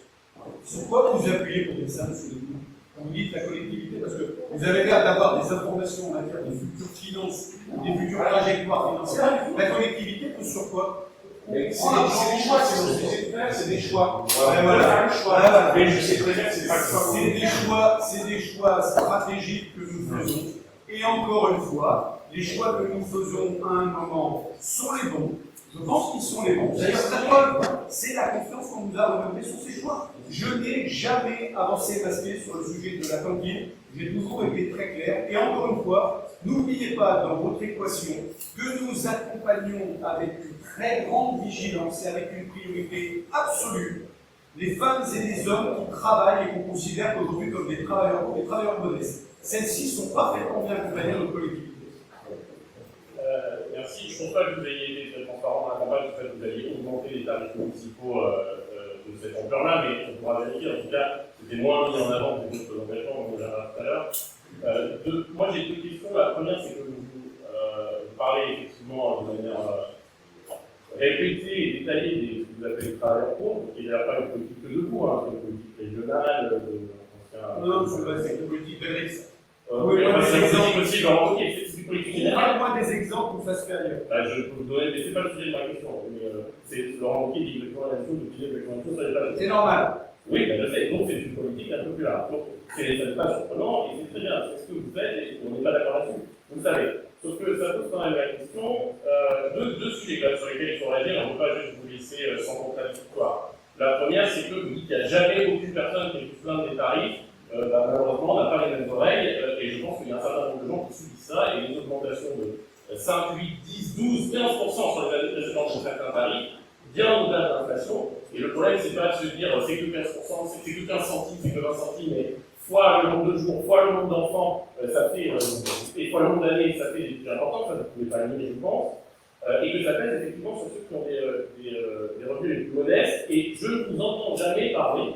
Sur quoi vous appuyez pour dire ça, monsieur le ministre? Quand vous dites la collectivité, parce que vous avez l'air d'avoir des informations en matière des futures finances, des futures trajectoires financières. La collectivité peut sur quoi? C'est des choix, c'est des choix. Voilà. Mais je sais très bien que c'est pas le choix. C'est des choix stratégiques que nous faisons. Et encore une fois, les choix que nous faisons à un moment sont les bons. Je pense qu'ils sont les bons. D'ailleurs, la preuve, c'est la confiance qu'on nous a renouvelée sur ces choix. Je n'ai jamais avancé masqué sur le sujet de la cantine. J'ai toujours été très clair. Et encore une fois, n'oubliez pas dans votre équation que nous accompagnons avec une très grande vigilance et avec une priorité absolue les femmes et les hommes qui travaillent et qu'on considère aujourd'hui comme des travailleurs modestes. Celles-ci sont parfaitement bien accompagnées dans notre collectivité. Merci. Je ne pense pas que vous ayez été très transparent dans la campagne, en fait, vous aviez augmenté les tarifs municipaux de cette ampleur-là, mais on pourra vérifier. En tout cas, c'était moins mis en avant que d'autres engagements, on verra tout à l'heure. Moi, j'ai deux questions. La première, c'est que vous parlez effectivement de manière répétée et détaillée de ce que vous appelez le travail en cours, qui n'est pas une politique que de vous, hein, c'est une politique régionale. Non, c'est une politique d'Alex. Oui, c'est possible aussi, c'est une politique générale. Moi, des exemples pour face période. Je peux vous donner, mais c'est pas le sujet de ma question. C'est Laurent Wauquiez dit exactement la même chose, depuis exactement la même chose, ça n'est pas. C'est normal. Oui, je sais, donc c'est une politique un peu plus large. Donc, ça n'est pas surprenant et c'est très bien. C'est ce que vous faites et on n'est pas d'accord là-dessus. Vous le savez. Sauf que ça pose quand même la question, deux sujets quand même sur lesquels il faut réagir, on ne peut pas juste vous laisser sans contradictoire. La première, c'est que vous dites qu'il n'y a jamais aucune personne qui ait pu se plaindre des tarifs. Malheureusement, on n'a pas les mêmes oreilles, et je pense qu'il y a un certain nombre de gens qui subissent ça, et une augmentation de 5, 8, 10, 12, 15% sur les années précédentes sur certains tarifs, bien au-delà de l'inflation. Et le problème, c'est pas de se dire c'est que 15%, c'est que 15 centimes, c'est que 20 centimes, mais fois le nombre de jours, fois le nombre d'enfants, ça fait, et fois le nombre d'années, ça fait des prix importants, ça vous ne pouvez pas éliminer, je pense, et que ça pèse effectivement sur ceux qui ont des revenus les plus modestes, et je ne vous entends jamais parler,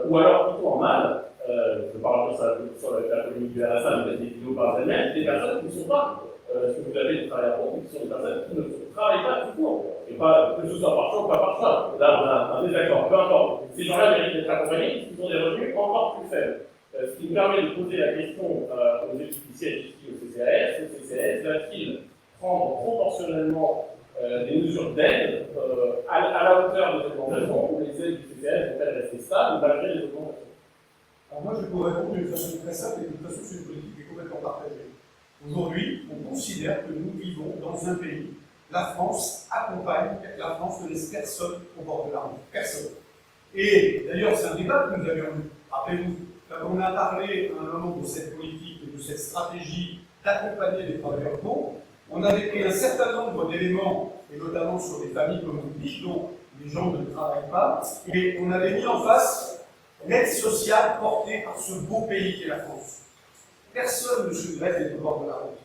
ou alors plutôt en mal. Je parle sur la polémique du RSA, mais des vidéos par elles-mêmes, des personnes qui ne sont pas ce que vous avez des travailleurs pauvres, qui sont des personnes qui ne travaillent pas tout court. Et pas que ce soit par choix ou pas par choix. Là, on a un désaccord, peu importe. Ces gens-là méritent d'être accompagnés, parce qu'ils ont des revenus encore plus faibles. Ce qui nous permet de poser la question aux équipes ici et au CCAS. Le CCAS va-t-il prendre proportionnellement des mesures d'aide à la hauteur des augmentations, ou les aides du CCAS vont-elles rester stables malgré les augmentations? Alors moi, je peux répondre d'une façon très simple, et de toute façon, c'est une politique qui est complètement partagée. Aujourd'hui, on considère que nous vivons dans un pays, la France accompagne, la France ne laisse personne au bord de la route. Personne. Et d'ailleurs, c'est un débat que nous avions eu. Rappelez-vous, quand on a parlé à un moment de cette politique et de cette stratégie d'accompagner les travailleurs pauvres, on avait pris un certain nombre d'éléments, et notamment sur les familles, comme vous dites, dont les gens ne travaillent pas, et on avait mis en face l'aide sociale portée par ce beau pays qu'est la France. Personne ne se greffe au bord de la route.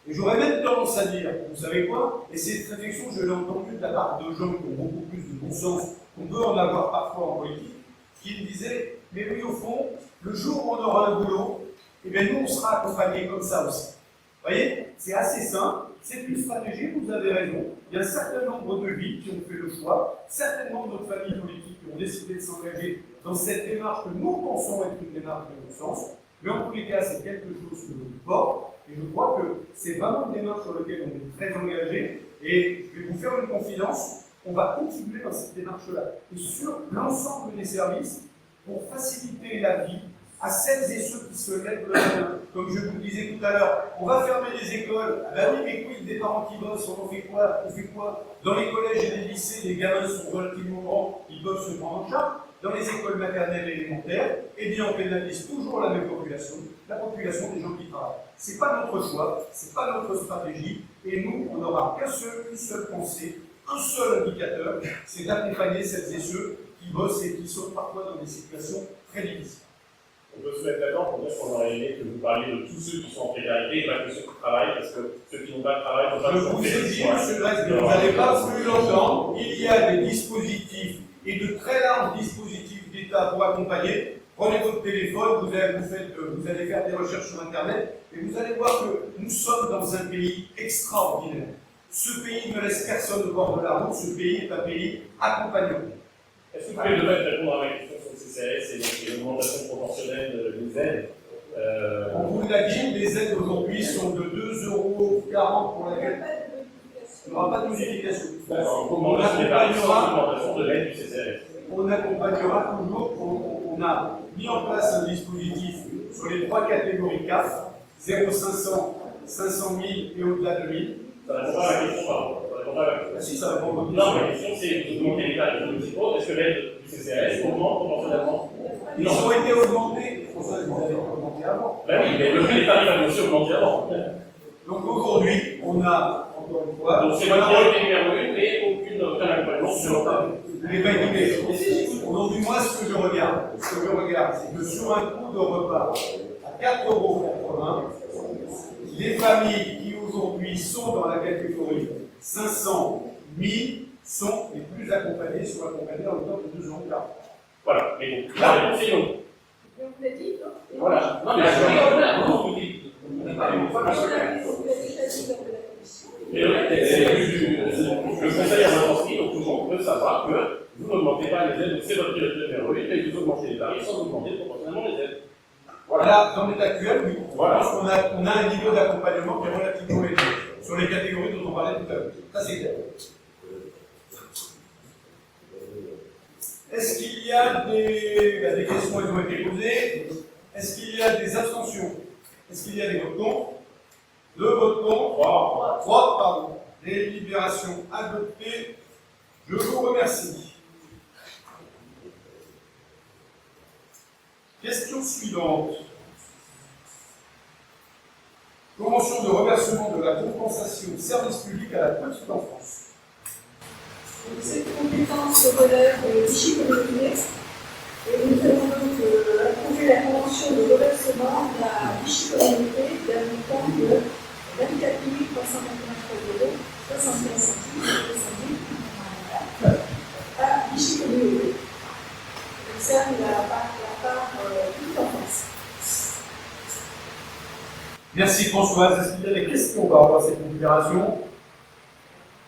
Et j'aurais même tendance à dire, vous savez quoi, et cette réflexion, je l'ai entendue de la part de gens qui ont beaucoup plus de bon sens qu'on peut en avoir parfois en politique, qui me disaient, mais oui, au fond, le jour où on aura un boulot, eh bien nous, on sera accompagnés comme ça aussi. Vous voyez, c'est assez simple, c'est une stratégie, vous avez raison. Il y a un certain nombre de vies qui ont fait le choix, certainement notre famille politique qui ont décidé de s'engager dans cette démarche que nous pensons être une démarche de bon sens. Mais en tous les cas, c'est quelque chose que nous portons, et je crois que c'est vraiment une démarche sur laquelle on est très engagé. Et je vais vous faire une confidence, on va continuer dans cette démarche-là. Et sur l'ensemble des services, pour faciliter la vie à celles et ceux qui se lèvent le matin. Comme je vous le disais tout à l'heure, on va fermer les écoles. Ben oui, mais quid des parents qui bossent, on fait quoi? Dans les collèges et les lycées, les gamins sont relativement grands, ils peuvent se prendre en charge. Dans les écoles maternelles et élémentaires, eh bien, on pénalise toujours la même population, la population des gens qui travaillent. Ce n'est pas notre choix, ce n'est pas notre stratégie, et nous, on n'aura qu'une seule pensée, un seul indicateur, c'est d'accompagner celles et ceux qui bossent et qui sont parfois dans des situations très difficiles. On peut se mettre d'accord pour dire qu'on aurait aimé que vous parliez de tous ceux qui sont en précarité et pas que ceux qui travaillent, parce que ceux qui n'ont pas de travail n'ont pas de Je vous ai dit, M. Grèce, que vous n'avez pas voulu l'entendre, il y a des dispositifs et de très larges dispositifs d'État pour accompagner. Prenez votre téléphone, vous allez faire des recherches sur Internet, et vous allez voir que nous sommes dans un pays extraordinaire. Ce pays ne laisse personne au bord de la route, ce pays est un pays accompagnant. Est-ce que vous pouvez peut-être répondre à ma question sur le CCAS et l'augmentation proportionnelle des aides On vous l'a dit, les aides aujourd'hui sont de 2,40 € pour laquelle il n'y aura pas de modification. D'accord, comment l'augmentation de l'aide du CCAS? On accompagnera toujours, on a mis en place un dispositif sur les 3 catégories CAF, 0,500, 500 000 et au-delà de 1000. Ça ne répond pas à la question, pardon. Ça répond pas à la question. Ah, si, ça répond à votre Non, question. ma question c'est, vous demandez les tarifs municipaux, est-ce que l'aide du CCAS augmente proportionnellement? Ils ont été augmentés, François, ils avaient augmenté avant. Ben oui, mais les tarifs avaient aussi augmenté avant. Donc aujourd'hui, on a, encore une fois, Donc c'est votre priorité numéro 1, mais aucun accompagnement sur les paniers. Aujourd'hui, moi, ce que je regarde, c'est que sur un coût de repas à 4,80 €, les familles qui aujourd'hui sont dans la catégorie 500 000 sont les plus accompagnées, sont accompagnées à hauteur de 2,40 €. Voilà, mais bon, la réponse est non. On vous l'a dit, non? Voilà. Non, mais la question vous dites. On l'a déjà dit lors de la commission. Mais le conseil a transmis, donc tout le monde peut savoir que vous n'augmentez pas les aides, c'est votre priorité numéro 1, et vous augmentez les tarifs sans augmenter proportionnellement les aides. Voilà, dans l'état actuel, oui. Voilà. Je pense qu'on a un niveau d'accompagnement qui est relativement élevé sur les catégories dont on parlait tout à l'heure. Ça, c'est clair. Est-ce qu'il y a des questions qui ont été posées? Est-ce qu'il y a des abstentions? Est-ce qu'il y a des votes contre? 2 votes contre. 3, pardon. Délibération adoptée. Je vous remercie. Question suivante. Convention de reversement de la compensation de service public à la petite enfance. Donc, cette compétence relève du chiffre communauté et nous demandons d'approuver la convention de reversement de la Vichy communauté d'un montant de 24 329 €, 75 centimes, à Vichy communauté. Ça concerne la part petite enfance. Merci Françoise. Est-ce qu'il y a des questions par rapport à cette délibération?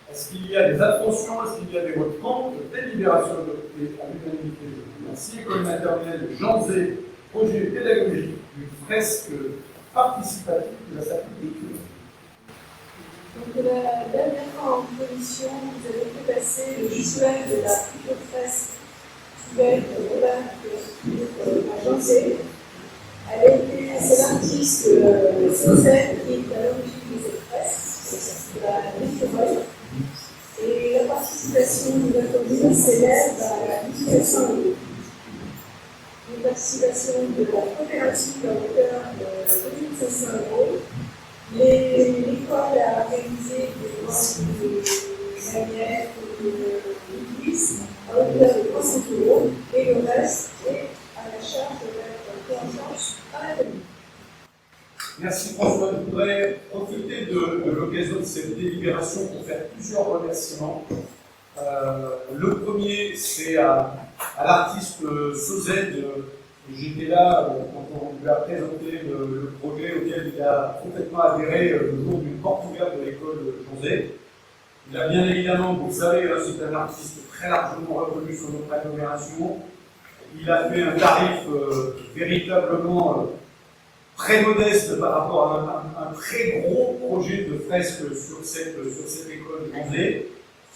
Est-ce qu'il y a des abstentions? Est-ce qu'il y a des votes contre? Délibération adoptée à l'unanimité. Merci. École maternelle Jean Zé, projet pédagogique d'une fresque participative de la Sacré-Cœur. Donc, la dernière fois en commission, vous avez fait passer le visuel de la future fresque poubelle de à Jean Zé. c'est l'artiste Sosette qui est à l'origine de cette presse, la métropole. Et la participation de la commune s'élève à 1500 €. Une participation de la coopérative à hauteur de 2500 €. L'école a organisé des ventes de manières de l'église à hauteur de 300 € et le reste est à la charge de la charge à la commune. Merci François. Je voudrais profiter de l'occasion de cette délibération pour faire plusieurs remerciements. Le premier, c'est à l'artiste Sosette. J'étais là quand on lui a présenté le projet auquel il a complètement adhéré le jour d'une porte ouverte de l'école José. Il a bien évidemment, vous le savez, c'est un artiste très largement reconnu sur notre agglomération. Il a fait un tarif véritablement très modeste par rapport à un très gros projet de fresque sur cette école de José.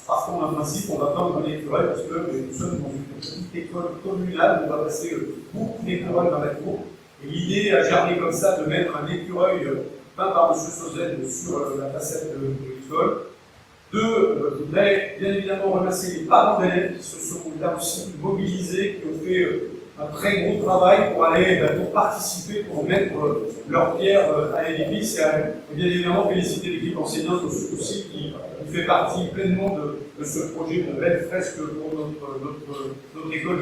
Par contre, en principe, on ne va pas en écureuil parce que nous sommes dans une petite école communale, on va passer beaucoup d'écureuils dans la cour. Et l'idée a germé comme ça de mettre un écureuil peint par M. Sosette sur la façade de l'école. Deux, je voudrais bien évidemment remercier les parents d'élèves qui se sont là aussi mobilisés, qui ont fait un très gros travail pour aller, pour participer, pour mettre leur pierre à l'édifice et bien évidemment féliciter l'équipe enseignante aussi qui fait partie pleinement de ce projet de belle fresque pour notre école.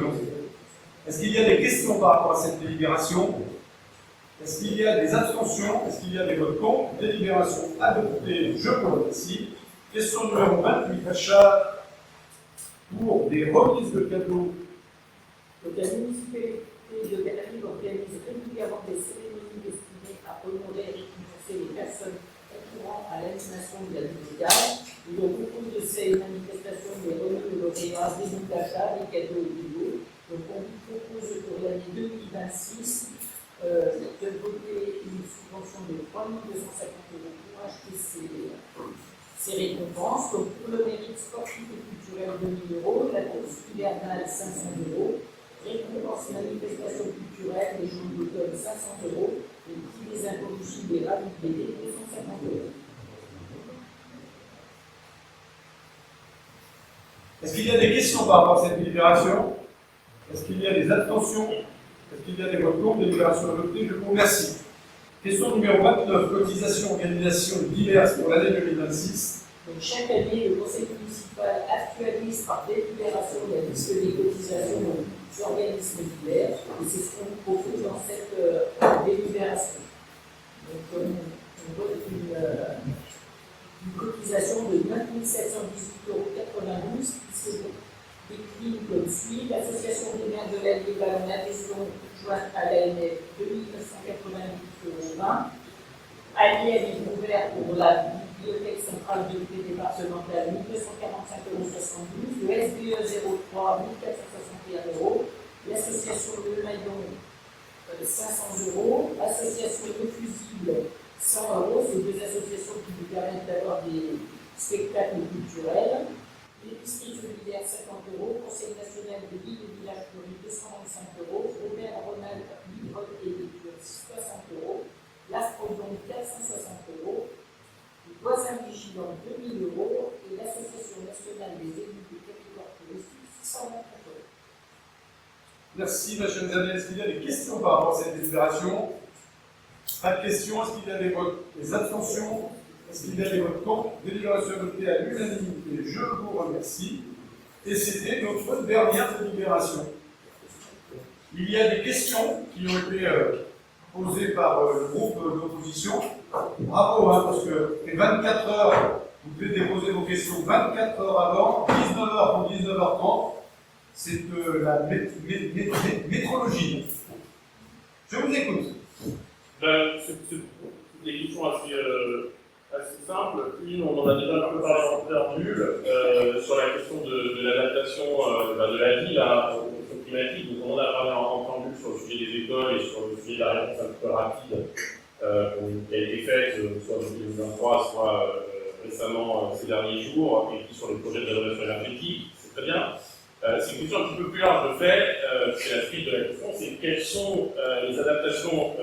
Est-ce qu'il y a des questions par rapport à cette délibération? Est-ce qu'il y a des abstentions? Est-ce qu'il y a des votes contre? Délibération adoptée, je vous remercie. Question numéro 28, achat pour des remises de cadeaux. Donc, la municipalité de Bellerive organise régulièrement des cérémonies destinées à honorer et récompenser les personnes concourant à l'animation de la vie locale. Et donc, au cours de ces manifestations, des remises de lauréats, des bons d'achat, des cadeaux et des lots. Donc, on vous propose pour l'année 2026 de voter une subvention de 3 250 € pour acheter ces récompenses. Donc, pour le mérite sportif et culturel, 2 000 €, la course hivernale, 500 €. Récompense manifestation culturelle, les jours d'automne 500 €, et le prix des incorruptibles et ravis de BD 250 €. Est-ce qu'il y a des questions par rapport à cette délibération? Est-ce qu'il y a des abstentions? Est-ce qu'il y a des votes contre? Délibération adoptée, je vous remercie. Question numéro 29, cotisation organisation diverses pour l'année 2026. Donc, chaque année, le conseil municipal actualise par délibération la liste des cotisations des organismes divers, et c'est ce qu'on vous propose dans cette délibération. Donc, on vote une cotisation de 9 718,92 € qui se décline comme suit. L'association des maires de l'Allier Ballon d'adhésion jointe à l'ANF 2 988,20 €. Allier à livre ouvert pour la Bibliothèque centrale de départementale 1 245,72 €. Le SBE 03 1 461 €. L'association Le Maillon 500 €. L'association Le Fusible 100 €. C'est deux associations qui nous permettent d'avoir des spectacles culturels. L'épicerie solidaire 50 €. Conseil national de ville et village fleuris 225 €. Robert Ronald livre et lecture 60 €. L'Astrodome 460 €. Le voisin vigilant 2 000 € et l'Association nationale des élus du territoire touristique 624 €. Merci, ma chère Isabelle. Est-ce qu'il y a des questions par rapport à cette délibération? Pas de questions. Est-ce qu'il y a des votes? Des abstentions? Est-ce qu'il y a des votes contre? Délibération adoptée à l'unanimité. Je vous remercie. Et c'était notre dernière délibération. Il y a des questions qui ont été posées par le groupe d'opposition. Bravo, parce que les 24 heures, vous devez déposer vos questions 24 heures avant, 19h pour 19h30. C'est la métrologie. Je vous écoute. C'est des questions assez simples. Une, on en a déjà un peu parlé en préambule, sur la question de l'adaptation de la ville aux questions climatiques. Donc, on en a parlé en préambule sur le sujet des écoles et sur le sujet de la réponse un peu rapide qui a été faite, soit en 2023, soit récemment ces derniers jours, et puis sur le projet de rénovation énergétique. C'est très bien. C'est une question un petit peu plus large de fait, c'est la suite de la question, c'est quelles sont les adaptations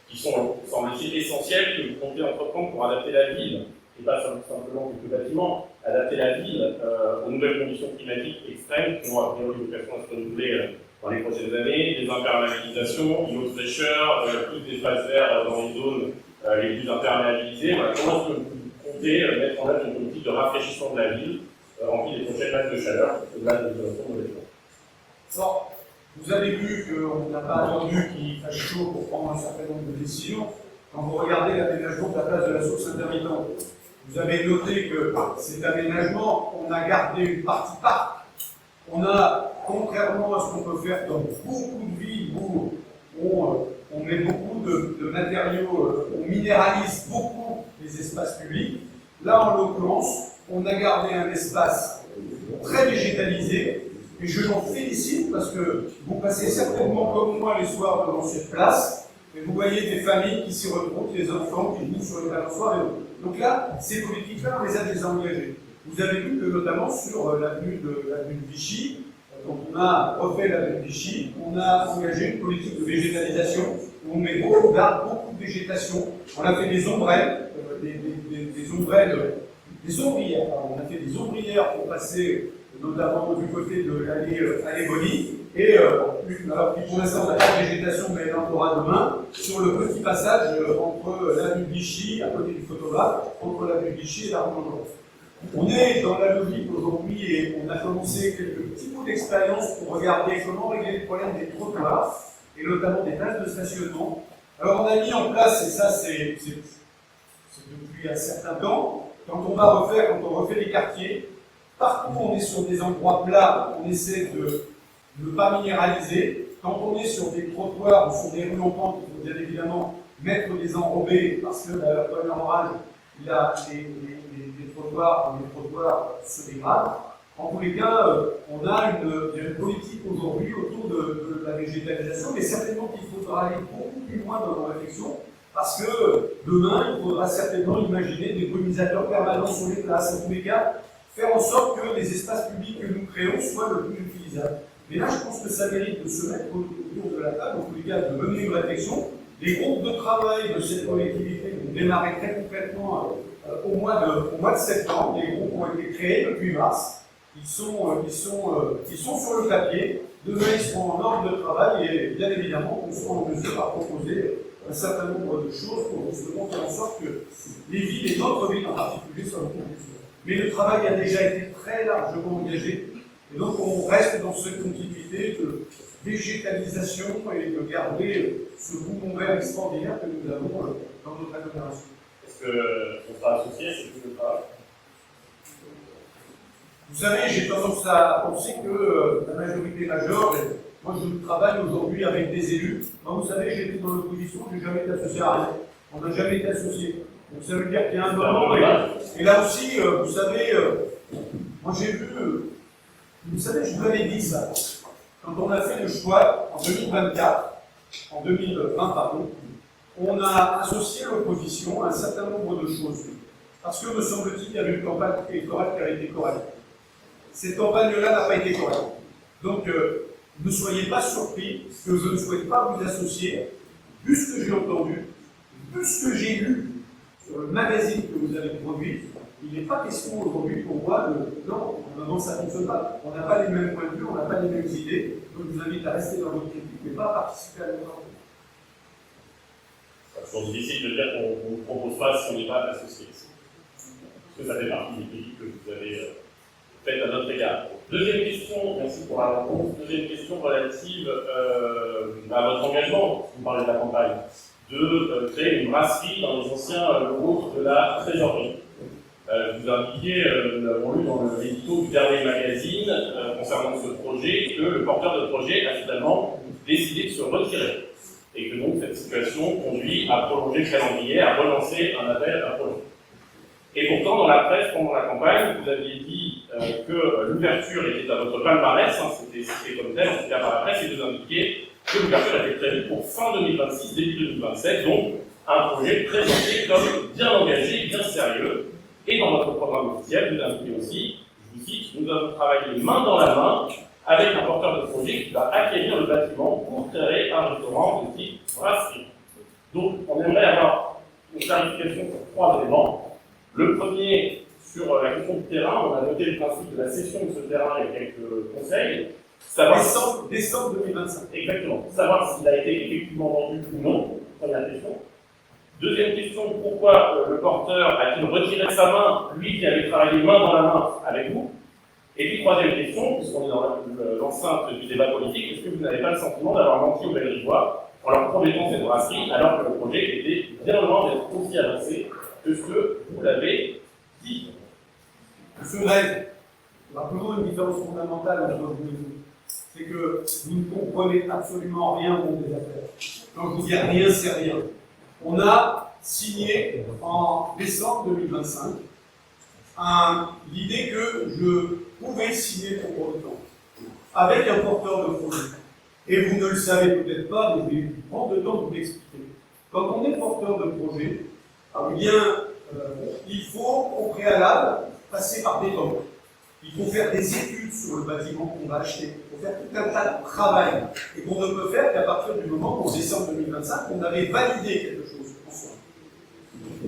qui qui sont, semble-t-il, essentiels que vous comptez entreprendre pour adapter la ville, et pas simplement quelques bâtiments, adapter la ville aux nouvelles conditions climatiques extrêmes qui ont a priori vocation à se renouveler dans les prochaines années, des imperméabilisations, une haute fraîcheur, plus d'espaces verts dans les zones les plus imperméabilisées. Voilà, comment est-ce que vous comptez mettre en œuvre une politique de rafraîchissement de la ville en vue des prochaines vagues de chaleur, au-delà de l'isolation de logement? Alors, vous avez vu qu'on n'a pas attendu qu'il fasse chaud pour prendre un certain nombre de décisions. Quand vous regardez l'aménagement de la place de la source intermittente, vous avez noté que cet aménagement, on a gardé une partie parc. On a, contrairement à ce qu'on peut faire dans beaucoup de villes où on met beaucoup de matériaux, on minéralise beaucoup les espaces publics, là en l'occurrence, on a gardé un espace très végétalisé, et je l'en félicite parce que vous passez certainement comme moi les soirs devant cette place, et vous voyez des familles qui s'y retrouvent, des enfants qui vivent sur les balançoires. Donc là, ces politiques-là, on les a déjà engagées. Vous avez vu que notamment sur l'avenue de Vichy, quand on a refait l'avenue de Vichy, on a engagé une politique de végétalisation où on met beaucoup d'arbres, beaucoup de végétation. On a fait des ombrelles, des ombrières, pardon. On a fait des ombrières pour passer notamment du côté de l'allée Bonny. Et alors pour l'instant, on n'a pas de végétation, mais elle en aura demain, sur le petit passage entre l'avenue de Vichy, à côté du photographe, entre l'avenue de Vichy et la rue Montgeron. On est dans la logique aujourd'hui et on a commencé quelques petits bouts d'expérience pour regarder comment régler le problème des trottoirs et notamment des places de stationnement. Alors on a mis en place, et ça c'est depuis un certain temps, quand on refait les quartiers, partout on est sur des endroits plats, on essaie de ne pas minéraliser. Quand on est sur des trottoirs ou sur des rues en pente, il faut bien évidemment mettre des enrobés parce que la première orage, il a les trottoirs se dégradent. En tous les cas, on a une politique aujourd'hui autour de la végétalisation, mais certainement qu'il faudra aller beaucoup plus loin dans nos réflexions, parce que demain, il faudra certainement imaginer des brumisateurs permanents sur les places. En tous les cas, faire en sorte que les espaces publics que nous créons soient le plus utilisables. Mais là, je pense que ça mérite de se mettre autour de la table, en tous les cas, de mener une réflexion. Les groupes de travail de cette collectivité vont démarrer très concrètement au mois de septembre. Les groupes ont été créés depuis mars. Ils sont sur le papier. Demain, ils seront en ordre de travail et bien évidemment, on sera en mesure à proposer un certain nombre de choses pour justement faire en sorte que les villes et notre ville en particulier soient compétitives. Mais le travail a déjà été très largement engagé. Et donc, on reste dans cette continuité de végétalisation et de garder ce poumon vert extraordinaire que nous avons dans notre agglomération. Est-ce qu'on sera associé à ce type de travail? Vous savez, j'ai tendance à penser que la majorité majeure, moi je travaille aujourd'hui avec des élus. Moi, vous savez, j'étais dans l'opposition, je n'ai jamais été associé à rien. On n'a jamais été associé. Donc ça veut dire qu'il y a un moment. Et là aussi, vous savez, moi j'ai vu. Vous savez, je vous avais dit ça. Quand on a fait le choix en 2020, pardon, on a associé l'opposition à un certain nombre de choses. Parce que, me semble-t-il, il y avait une campagne électorale qui a été correcte. Cette campagne-là n'a pas été correcte. Donc, ne soyez pas surpris que je ne souhaite pas vous associer, vu ce que j'ai entendu, vu ce que j'ai lu sur le magazine que vous avez produit. Il n'est pas question aujourd'hui pour moi de. Non, ça ne fonctionne pas. On n'a pas les mêmes points de vue, on n'a pas les mêmes idées. Donc, je vous invite à rester dans votre critique, mais pas à participer à l'effort. C'est toujours difficile de dire qu'on ne propose pas si on n'est pas associé. Parce que ça fait partie des critiques que vous avez faites à notre égard. Deuxième question, merci pour la réponse. Deuxième question relative à votre engagement, vous parlez de la campagne, de créer une brasserie dans les anciens locaux de la trésorerie. Vous indiquez, nous l'avons lu dans l'édito du dernier magazine concernant ce projet, que le porteur de projet a finalement décidé de se retirer. Et que donc cette situation conduit à prolonger le calendrier, à relancer un appel à projet. Et pourtant, dans la presse, pendant la campagne, vous aviez dit que l'ouverture était à votre palmarès, c'était cité comme tel, en tout cas par la presse, et vous indiquiez que l'ouverture était prévue pour fin 2026, début 2027, donc un projet présenté comme bien engagé, bien sérieux. Et dans votre programme officiel, vous indiquez aussi, je vous cite, nous avons travaillé main dans la main avec un porteur de projet qui va acquérir le bâtiment pour créer un restaurant de type brasserie. Donc, on aimerait avoir une clarification sur 3 éléments. Le premier, sur la question du terrain, on a noté le principe de la cession de ce terrain et quelques conseils. Savoir Décembre 2025. exactement, savoir s'il a été effectivement vendu ou non, première question. Deuxième question, pourquoi le porteur a-t-il retiré sa main, lui qui avait travaillé main dans la main avec vous? Et puis troisième question, puisqu'on est dans l'enceinte du débat politique, est-ce que vous n'avez pas le sentiment d'avoir menti aux Belgiquois en leur promettant cette brasserie alors que le projet était bien loin d'être aussi avancé que ce que vous l'avez dit? Monsieur Greg, il y a toujours une différence fondamentale entre vous et nous. C'est que vous ne comprenez absolument rien au monde des affaires. Quand je vous dis rien, c'est rien. On a signé en décembre 2025 l'idée que je pouvais signer pour autant avec un porteur de projet. Et vous ne le savez peut-être pas, mais je vais prendre le temps de vous l'expliquer. Quand on est porteur de projet, eh bien, il faut au préalable passer par des banques. Il faut faire des études sur le bâtiment qu'on va acheter. Il faut faire tout un tas de travail. Et qu'on ne peut faire qu'à partir du moment où, en décembre 2025, on avait validé quelque chose en soi.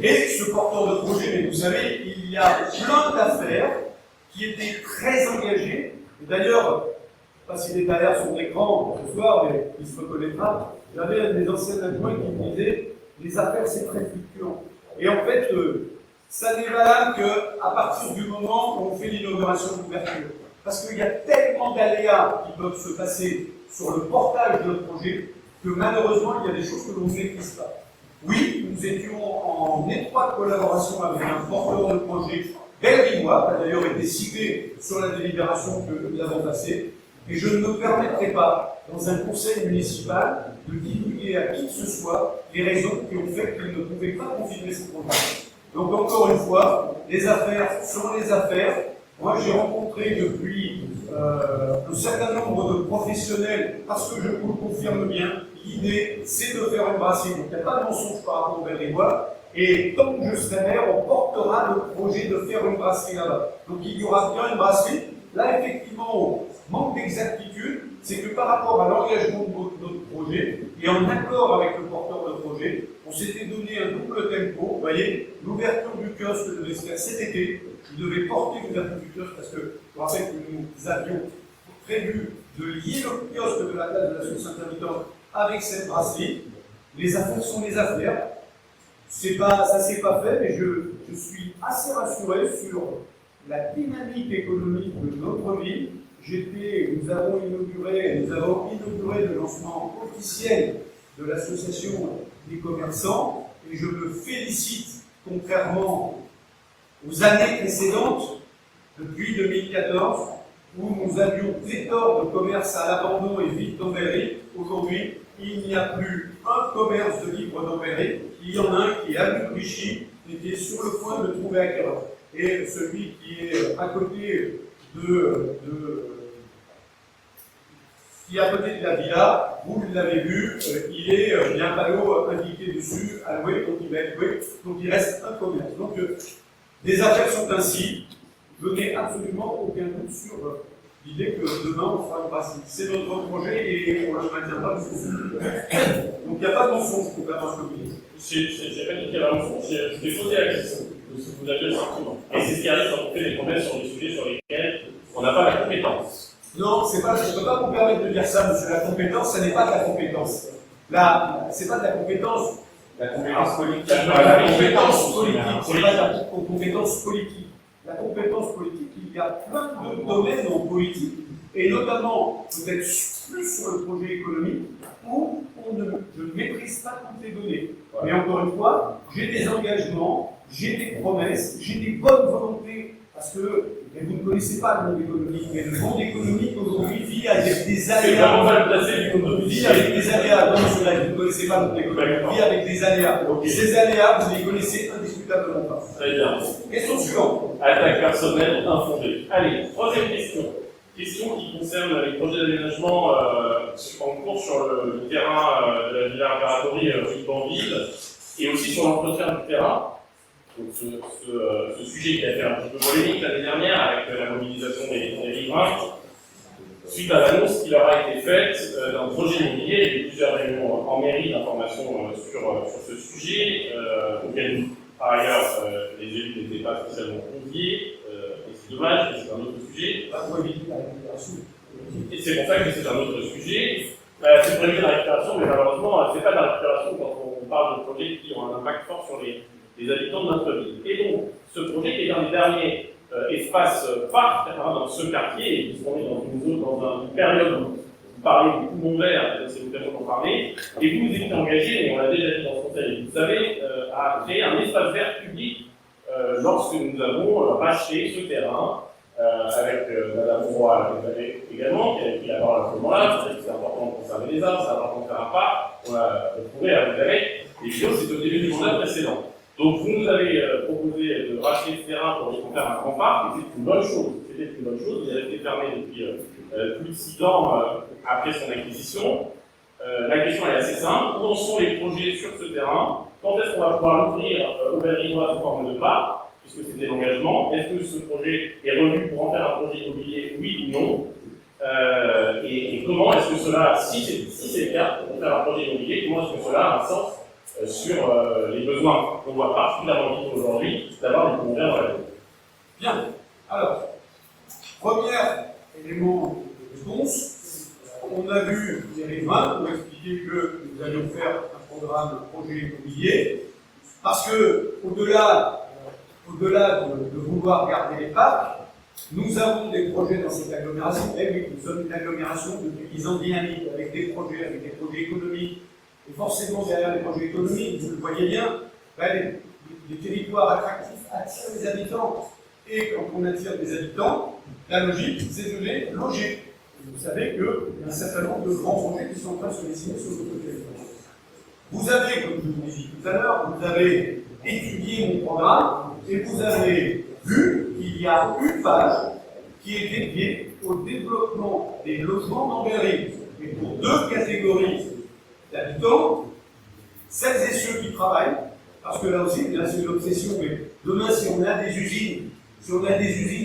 Et ce porteur de projet, mais vous savez, il y a plein d'affaires qui étaient très engagées. Et d'ailleurs, je ne sais pas si les derrière son écran ce soir, mais il se reconnaîtra. J'avais un des anciens adjoints qui me disait les affaires, c'est très fluctuant. Et en fait, ça n'est valable qu'à partir du moment où on fait l'inauguration d'ouverture. Parce qu'il y a tellement d'aléas qui peuvent se passer sur le portage de notre projet que malheureusement, il y a des choses que l'on ne maîtrise pas. Oui, nous étions en étroite collaboration avec un porteur de projet belgiquois, qui a d'ailleurs été cité sur la délibération que nous avons passée. Et je ne me permettrai pas, dans un conseil municipal, de divulguer à qui que ce soit les raisons qui ont fait qu'il ne pouvait pas confirmer ce projet. Donc encore une fois, les affaires sont les affaires. Moi j'ai rencontré depuis un certain nombre de professionnels, parce que je vous le confirme bien, l'idée c'est de faire une brasserie. Donc il n'y a pas de mensonge par rapport au Belgiquois. Et tant que je serai maire, on portera le projet de faire une brasserie là-bas. Donc il y aura bien une brasserie. Là effectivement, manque d'exactitude, c'est que par rapport à l'engagement de notre projet, et en accord avec le porteur de projet, on s'était donné un double tempo. Vous voyez, l'ouverture du kiosque devait se faire cet été. Il devait porter l'ouverture du kiosque parce que je vous rappelle que nous avions prévu de lier le kiosque de la place de la Source intermittente avec cette brasserie. Les affaires sont les affaires. Ça s'est pas fait, mais je suis assez rassuré sur la dynamique économique de notre ville. Nous avons inauguré le lancement officiel de l'association des commerçants et je me félicite, contrairement aux années précédentes, depuis 2014, où nous avions pléthore de commerces à l'abandon et vide d'Ambéry. Aujourd'hui, il n'y a plus un commerce de livres d'Ambéry. Il y en a un qui est à Luchy et qui est sur le point de trouver acquéreur. Et celui qui est à côté qui est à côté de la villa, vous l'avez vu, il y a un panneau indiqué dessus, alloué, donc il va être loué, donc il reste un commerce. Donc les affaires sont ainsi, je n'ai absolument aucun doute sur l'idée que demain on fera une brasserie. C'est notre projet et on ne le maintiendra pas jusqu'au bout. Donc il n'y a pas de mensonge pour faire ce que vous dites. J'ai pas dit qu'il y avait un mensonge, j'ai posé la question de ce que vous avez le sentiment. Et c'est ce qui arrive quand on fait des promesses sur des sujets sur lesquels on n'a pas la compétence. Non, je ne peux pas vous permettre de dire ça, monsieur. La compétence, ça n'est pas de la compétence. C'est pas de la compétence. La compétence politique. La compétence politique, c'est pas de la compétence politique. La compétence politique, il y a plein de domaines en politique, et notamment peut-être plus sur le projet économique, où je ne maîtrise pas toutes les données. Mais encore une fois, j'ai des engagements, j'ai des promesses, j'ai des bonnes volontés, parce que et vous ne connaissez pas le monde économique, mais le monde économique aujourd'hui vit avec des aléas. C'est vraiment mal placé du monde Vit avec des aléas. Non, c'est vrai, vous ne connaissez pas le monde économique. Vit avec des aléas. Okay. Ces aléas, vous les connaissez indiscutablement pas. Très bien. Question suivante. Attaque personnelle infondée. Allez, troisième question. Question qui concerne les projets d'aménagement en cours sur le terrain de la Villa Imperatori rue de Banville et aussi sur l'entretien du terrain. Donc ce sujet qui a fait un petit peu polémique l'année dernière avec la mobilisation des riverains suite à l'annonce qui leur a été faite d'un projet immobilier. Il y a eu plusieurs réunions en mairie d'information sur ce sujet, auquel par ailleurs les élus n'étaient pas spécialement conviés, et c'est dommage, mais c'est un autre sujet. Pas pour éviter la récupération. Et c'est pour ça que c'est un autre sujet. C'est pour éviter la récupération, mais malheureusement, c'est pas de la récupération quand on parle de projets qui ont un impact fort sur les habitants de notre ville. Et donc, ce projet qui est un des derniers espaces phares dans ce quartier, et puisqu'on est dans une zone, dans une période où vous parlez du poumon vert, c'est l'occasion d'en parler, et vous vous êtes engagé, mais on l'a déjà dit dans ce conseil, vous savez, à créer un espace vert public lorsque nous avons racheté ce terrain. Avec Madame Roy également, qui a pris la parole à ce moment-là, c'est c'est important de conserver les arbres, c'est important de faire un pas, on a retrouvé à vous avec, et puis c'est au début du mandat précédent. Donc vous nous avez proposé de racheter ce terrain pour y faire un grand parc, et c'est une bonne chose, c'était une bonne chose, il a été fermé depuis plus de 6 ans après son acquisition. La question est assez simple, où en sont les projets sur ce terrain? Quand est-ce qu'on va pouvoir l'ouvrir aux Berlinois sous forme de parc? Puisque c'était l'engagement, est-ce que ce projet est revu pour en faire un projet immobilier, oui ou non? Et comment est-ce que cela, si c'est le cas, pour faire un projet immobilier, comment est-ce que cela a un sens sur les besoins qu'on voit particulièrement vite aujourd'hui d'avoir des congrès dans la ville? Bien. Alors, premier élément de réponse, on a vu les riverains pour expliquer que nous allions faire un programme de projet immobilier, parce que au-delà de vouloir garder les parcs, nous avons des projets dans cette agglomération. Eh oui, nous sommes une agglomération depuis 10 ans dynamique, avec des projets économiques. Et forcément, derrière les projets économiques, vous le voyez bien, les territoires attractifs attirent les habitants. Et quand on attire des habitants, la logique, c'est de les loger. Et vous savez qu'il y a un certain nombre de grands projets qui sont en train de se dessiner sur notre territoire. Vous avez, comme je vous l'ai dit tout à l'heure, vous avez étudié mon programme et vous avez vu qu'il y a une page qui est dédiée au développement des logements dans Berry. Et pour 2 catégories d'habitants, celles et ceux qui travaillent, parce que là aussi, c'est une obsession, mais demain, si on a des usines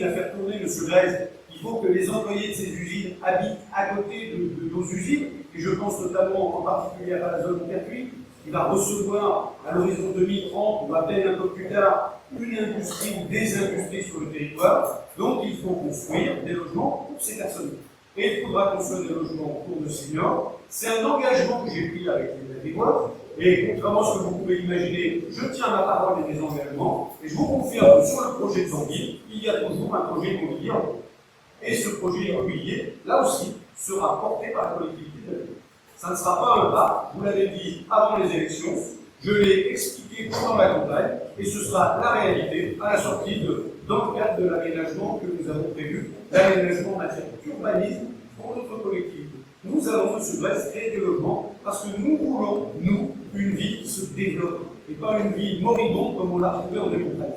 à faire tourner, M. Grèze, il faut que les employés de ces usines habitent à côté de nos usines, et je pense notamment en particulier à la zone Pertuis. Il va recevoir à l'horizon 2030, ou à peine un peu plus tard, une industrie ou des industries sur le territoire. Donc il faut construire des logements pour ces personnes. Et il faudra construire des logements pour nos seniors. C'est un engagement que j'ai pris avec les Berlinois. Et contrairement à ce que vous pouvez imaginer, je tiens ma parole et mes engagements. Et je vous confirme que sur le projet de Zambie, il y a toujours un projet immobilier. Et ce projet immobilier, là aussi, sera porté par la collectivité de la ville. Ça ne sera pas un pas, vous l'avez dit avant les élections, je l'ai expliqué pendant la campagne, et ce sera la réalité à la sortie dans le cadre de l'aménagement que nous avons prévu, l'aménagement en matière d'urbanisme pour notre collectivité. Nous allons, M. Grèze, créer des logements parce que nous voulons, nous, une vie qui se développe, et pas une vie moribonde comme on l'a trouvé en 2013.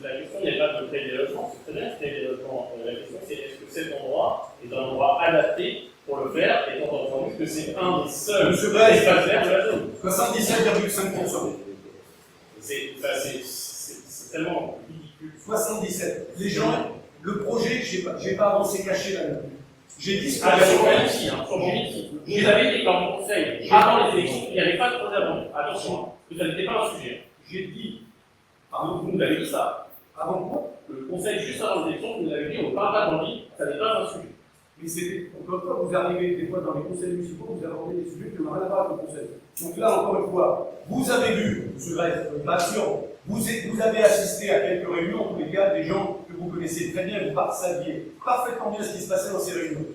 La question n'est pas de créer des logements, c'est très bien de créer des logements. La question c'est est-ce que cet endroit est un endroit adapté pour le faire, étant entendu que c'est un des seuls espaces verts de la zone. 77,5%. C'est tellement ridicule. 77. Les gens, le projet, j'ai pas avancé caché là-dedans. J'ai dit ce que Sur Vélizy, vous avez dit dans mon conseil, avant les élections, il n'y avait pas de projet avant. Attention, que ça n'était pas un sujet. J'ai dit, Pardon, vous nous avez dit ça. avant quoi? Le conseil, juste avant les élections, vous nous avez dit, on ne parle pas d'envie, ça n'est pas un sujet. Mais c'était, encore une fois, vous arrivez des fois dans les conseils municipaux, vous abordez des sujets qui n'ont rien à voir avec le conseil. Donc là, encore une fois, vous avez vu, M. Grèze, pas sûr, vous avez assisté à quelques réunions, en tous les cas, des gens que vous connaissez très bien, vous saviez parfaitement bien ce qui se passait dans ces réunions.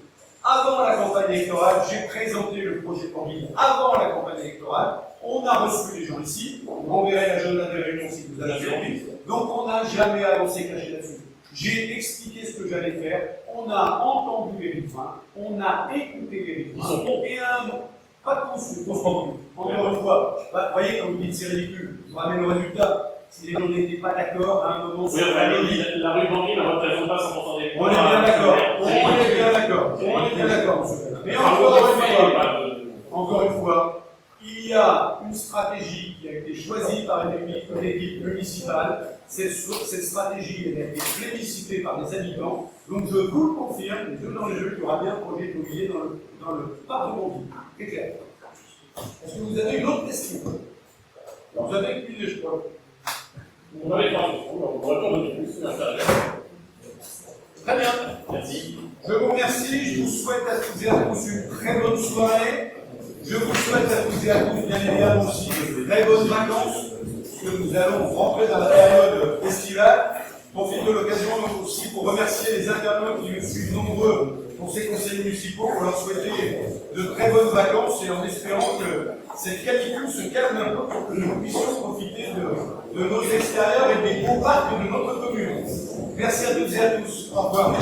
Avant la campagne électorale, j'ai présenté le projet Corville. Avant la campagne électorale, on a reçu les gens ici, on enverrait l'agenda des réunions si vous avez envie. Donc on n'a jamais avancé caché là-dessus. J'ai expliqué ce que j'allais faire, on a entendu les riverains, on a écouté les riverains, et à un moment, pas tous, on se rend compte. Encore une fois, vous voyez, quand vous dites c'est ridicule, je vous ramène le résultat. Si les gens n'étaient pas d'accord, à un moment, Oui, la rue Bangui ne représente pas 100% des on est bien d'accord, on est bien d'accord, monsieur. Mais encore une fois, il y a une stratégie qui a été été choisie par l'équipe municipale. Cette stratégie elle a été plébiscitée par les habitants. Donc je vous le confirme, les deux dans les jeux, il y aura bien un projet immobilier dans le parc de Bondy. C'est clair. Est-ce que vous avez une autre question? Vous avez une idée, je crois. On avait pas on répond de plus, merci. Très bien. Merci. Je vous remercie, je vous souhaite à toutes et à tous une très bonne soirée. Je vous souhaite à toutes et à tous, bien évidemment, aussi de très bonnes vacances, puisque nous allons rentrer dans la période estivale. Profite de l'occasion aussi pour remercier les internautes qui nous suivent nombreux pour ces conseils municipaux, pour leur souhaiter de très bonnes vacances et en espérant que cette canicule se calme un peu pour que nous puissions profiter de nos extérieurs et des beaux parcs de notre commune. Merci à toutes et à tous. Au revoir.